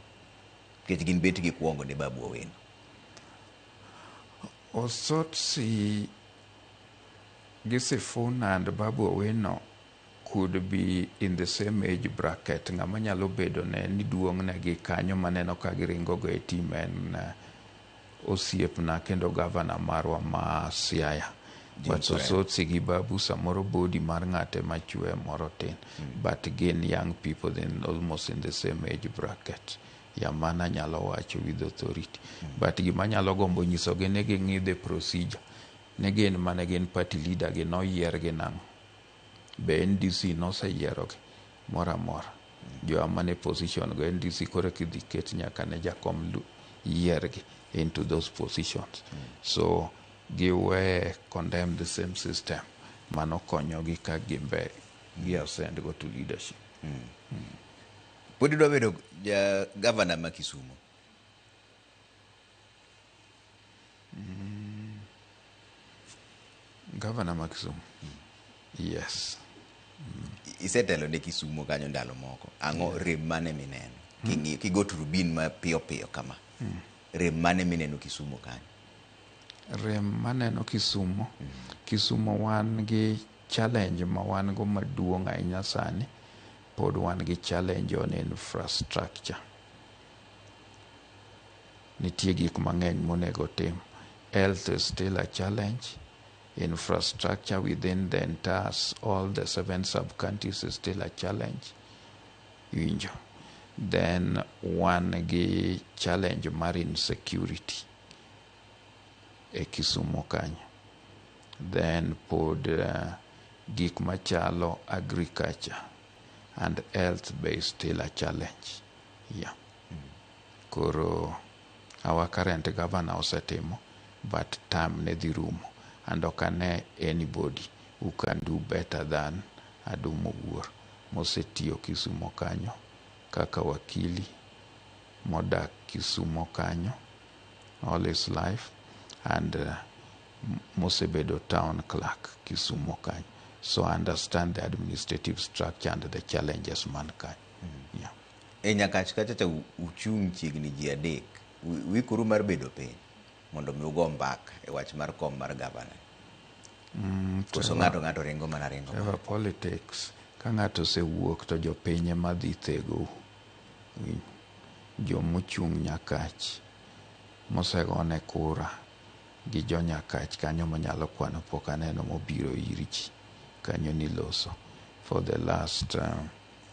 nikech gin bet gi kuongo ne Babu Owino. Osotsi gi Sifuna and Babu Owino could be in the same age bracket. Ng'ama nyalo bedo ne ni duong' negi kanyo maneno ka giringo go e team en osiepna kendo governor marwa ma Siaya. But Osotsi gi Babu samoro body mar ng'ate machwe moro tin. But again, young people then almost in the same age bracket. Yamana nyalo wacho with authority. But gima nyalo gombo nyiso gi ne ging'i the procedure. Ne gin mane gin party leader gi noyier gi nang'. Be NDC noseyiero gi mora mora. Jo amane position go NDC kore kidhi ket nyaka ne jakom yier gi into those positions. So giwe condemn the same system. Mano konyo gi ka gimbe gi ascend go to leadership. Podi dwa bedo governor ma Kisumu. Governor ma Kisumu. Yes. Isetelo ne Kisumu kanyo ndalo moko. Ang'o rem mane mineno? Kigo to Rubin ma piyo piyo kama. Rem mane mineno Kisumu kanyo? Rem maneno Kisumu. Kisumu wan gi challenge ma wan go maduong' ahinya sani. Pod wan gi challenge on infrastructure. Nitie gik mang'eny monego tim. Health is still a challenge. Infrastructure within the entire, all the 7 sub-counties is still a challenge. Winjo. Then one gi challenge mar insecurity e Kisumu kanyo. Then pod gik machalo agriculture and health based still a challenge. Yeah. Koro our current governor osetimo, but term ne dhi rumo. And okane anybody who can do better than Adumo Wuor. Mosetiyo Kisumu kanyo kaka wakili, modak Kisumu kanyo all his life, and mosebedo town clerk Kisumu kanyo. So I understand the administrative structure and the challenges man kanyo. Yeah. E nyakach kacha uchung' chiegni ji adek. Wikuru mar bedo piny mondo mi ugo mbaka e wach mar kom mar gavana. Koso ng'ato ringo mana ringo. Eva politics. Ka ng'ato osewuok to jopiny ema dhi thego. Jo mochung' Nyakach mosegone kura gi jo Nyakach kanyo manyalo kwano pok aneno mobiro ir ji kanyo ni loso for the last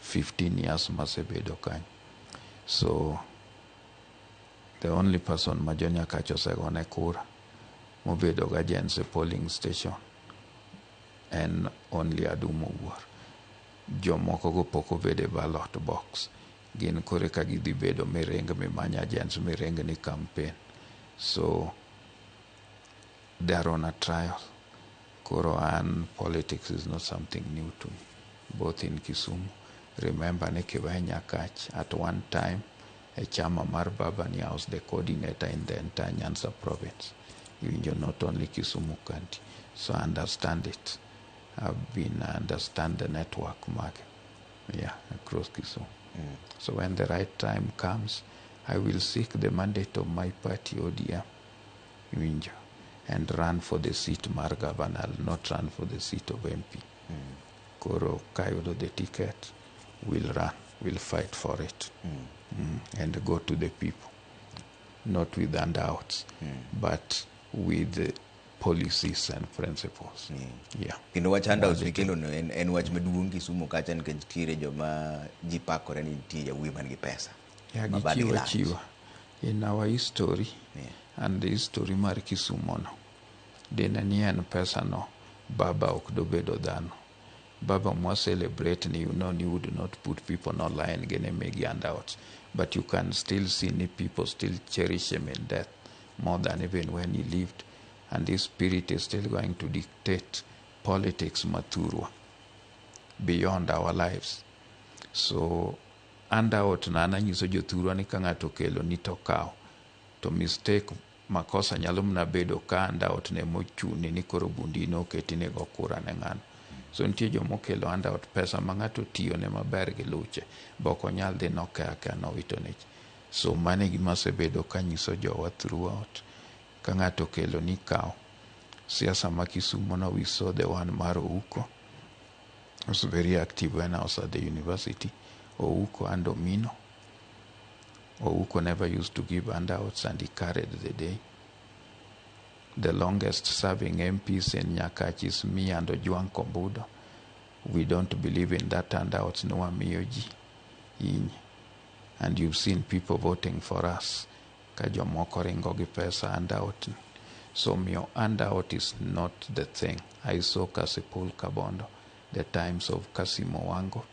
15 years masebedo kanyo. So the only person ma Jonyakacha osegone kura mobedo ga agents e polling station en only Adumo Wuor. Jomoko go pok obedo e ballot box. Gin kore ka gidhi bedo mireng mimanya agents mireng ni campaign. So they are on a trial. Koro and politics is not something new to me. Both in Kisumu. Remember ne kiwe Nyakach at one time a chama mar Babani was the coordinator in the entire Nyanza province. You're not only Kisumu County. So I understand it. I've been understand the network market. Yeah, across Kisumu. So when the right time comes, I will seek the mandate of my party ODM and run for the seat mar governor. I'll not run for the seat of MP. Koro Kayudo the ticket, will run, will fight for it, and go to the people, not with handouts, but with policies and principles. Yeah. Kendo wach handouts nikelo no en wach maduong' Kisumu kacha nikech tire joma ji pakore ni nitie yawuoyi man gi pesa. Yeah, gichiwa. In our history, and the history mar Kisumu no, dine ni en pesa no, Baba okdobedo dhano. Baba mwa celebrate ni, you know, you would not put people online gene megi handouts, but you can still see ni people still cherish him in death more than even when he lived, and his spirit is still going to dictate politics maturwa beyond our lives. So handout na ananyiso jothurwa ni ka ng'ato kelo ni to kao to mistake makosa nyalo mna bedo ka handout ne mochuni ni koro bundi no ketine go kura ne ng'ano. So nitie jomo kelo handout pesa ma ng'ato tiyo ne maber gi luche boko nyal dhi nokea no wito ne. So mane gima sebedo ka nyiso jowa throughout ka ng'ato kelo ni kao siasa ma Kisumu no, we saw the one mar Ouko. I was very active when I was at the university. Ouko and Omino. Ouko never used to give handouts and he carried the day. The longest serving MPs in Nyakach is me and Ojuang Kombudo. We don't believe in that handouts, no amiyoji. And you've seen people voting for us. Kajomoko ringo gi pesa handout. So your handout is not the thing. I saw Kasipul Kabondo, the times of Kasimo Wango.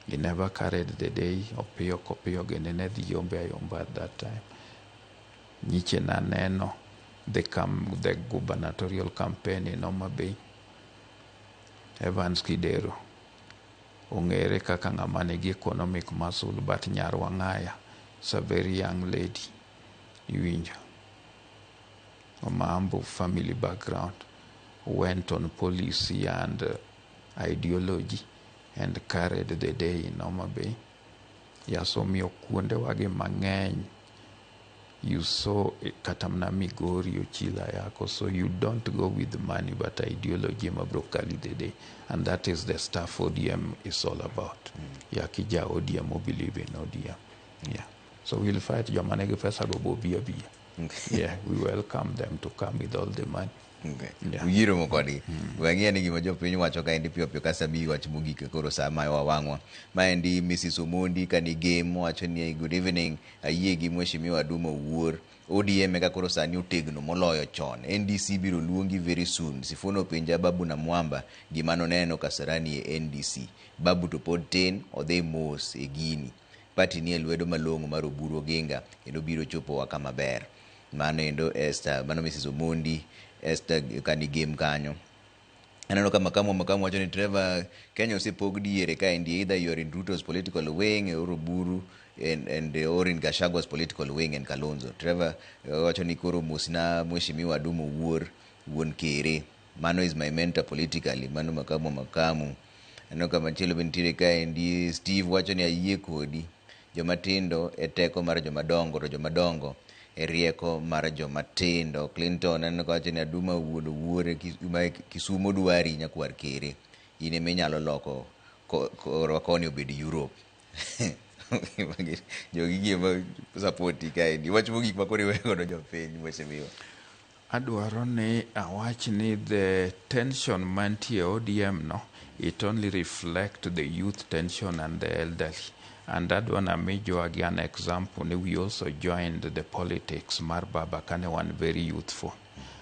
He never carried the day. Opio kopio genene di yombe at that time. Niche na neno the gubernatorial campaign in Homa Bay. Evans Kidero ong'ere kaka ng'ama nigi economic muscle, but Nyarwang'aya is a very young lady. Iwinjo Omambo family background, went on policy and ideology and carried the day in Homa Bay. Yasomiyo kuonde wage mang'eny. You saw katamna Migori Ochila yako, so you don't go with money but ideology mabrokali the day, and that is the stuff ODM is all about. Yakija ODM who believe in ODM. Yeah. So we'll fight Jomanege Fesa go bia. Yeah, we welcome them to come with all the money. Uyiro mokodi wang'e ni gima jopiny wacho ka endi piyo kasabi wach mogik koro sama wawang'wa maendi Mrs. Omondi kani game wacho ni good evening ayie gi Mheshimiwa Adumo Wuor ODM ka koro sani otegno moloyo chon. NDC biro luongi very soon. Sifono penja Babu na Mwamba gimano neno Kasarani e NDC. Babu to pod tin odhi mos e gini. Pati ni lwedo malong'o mar Oburu Oginga endo biro chopo wa kama ber. Mano endo Esther, mano Mrs. Omondi Esther kani game kanyo. Anano kama wacho ni Trevor Kenya osepog diere ka endi either you are in Ruto's political wing or Oburu and or in Gachagwa's political wing and Kalonzo. Trevor wacho ni koro musna Mheshimiwa Adumo Wuor wuon kere. Mano is my mentor politically. Mano makamu. Anano kama chelo bentire ka endi Steve wacho ni ayie kodi. Jomatindo eteko mar jomadongo to jomadongo erieko mar jomatindo. Clinton aneno kawacho ni Aduma wuore Kisumo dwari nyakwar kere. Ine menyalo loko koni obed Europe. Jogi gima support ka endi. Wach mogik makore wego do jopiny Mheshimiwa. Adwaro ni awach ni the tension mantie ODM no, it only reflect the youth tension and the elderly. And that one I made you again example. We also joined the politics. Mar Baba Kane one very youthful.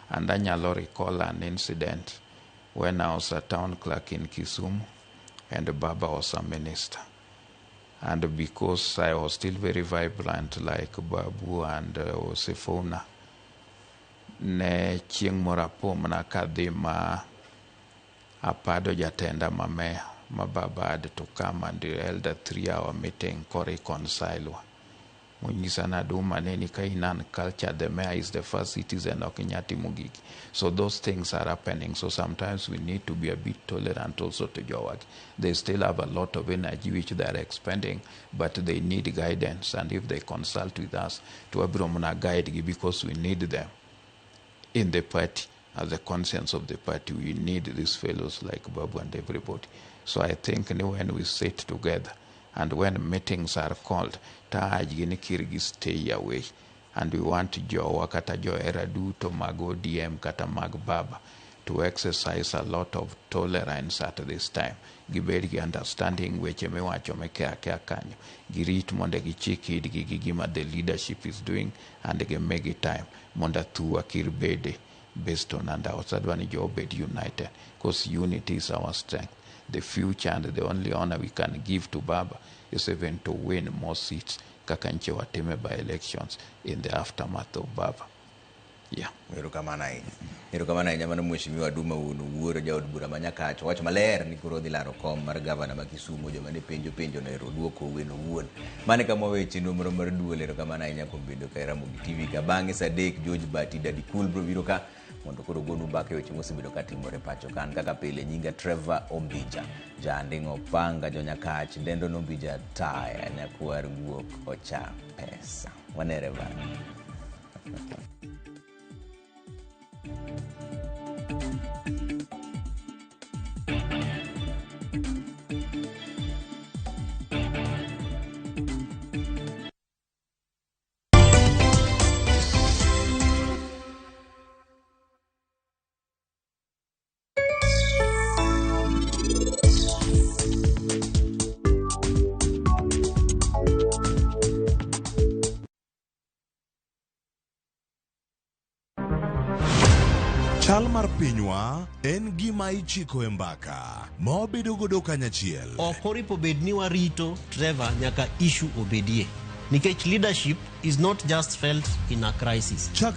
And I recall an incident when I was a town clerk in Kisumu and Baba was a minister. And because I was still very vibrant like Babu and Osifona, ne chieng' morapo mana kadhi ma apado jatenda mamea ma Baba had to come and held a 3-hour meeting ko reconcile. Munyisa na duma neni kainan culture, the mayor is the first citizen of Kenyati Mugiki. So those things are happening. So sometimes we need to be a bit tolerant also to Jowak. They still have a lot of energy which they are expending, but they need guidance. And if they consult with us, to Abromuna guide because we need them in the party. As the conscience of the party, we need these fellows like Babu and everybody. So I think when we sit together and when meetings are called, stay away. And we want Joe kata Joe Eradu to mag ODM kata mag Baba to exercise a lot of tolerance at this time. Gibedi understanding weche mewacho mekea kanyo. Girit monde gichiki gigima the leadership is doing and they make it time. Monda tu akirbede based on and outside one job united. Because unity is our strength. The future and the only honor we can give to Baba is even to win more seats kakanche wateme by elections in the aftermath of Baba. Yeah. Erokamana inya mano mheshimiwa Duma wuoro jaod bura manyakacho wach maler ni koro dhi laro kom mar gavana ma Kisumu joma ne penjo no ero duoko weno wuon mane kama weche nonro mar duol. Erokamana inya kuom bedo ka Ramogi TV ka bang'e Sadek George Bati Daddy Cool bro biro ka mondo koro gonu mbaka weche mosebedo katimore pacho kan kaka pile. Nyinga Trevor Ombija jandingo panga jonyakach dendo nombija taya nyakwar guok ocha pesa wanere bana. Chal mar pinywa en gima ichiko e mbaka ma wabedo godo kanyachiel. Ok oripo bed ni warito Trevor nyaka issue obedie nikech leadership is not just felt in a crisis.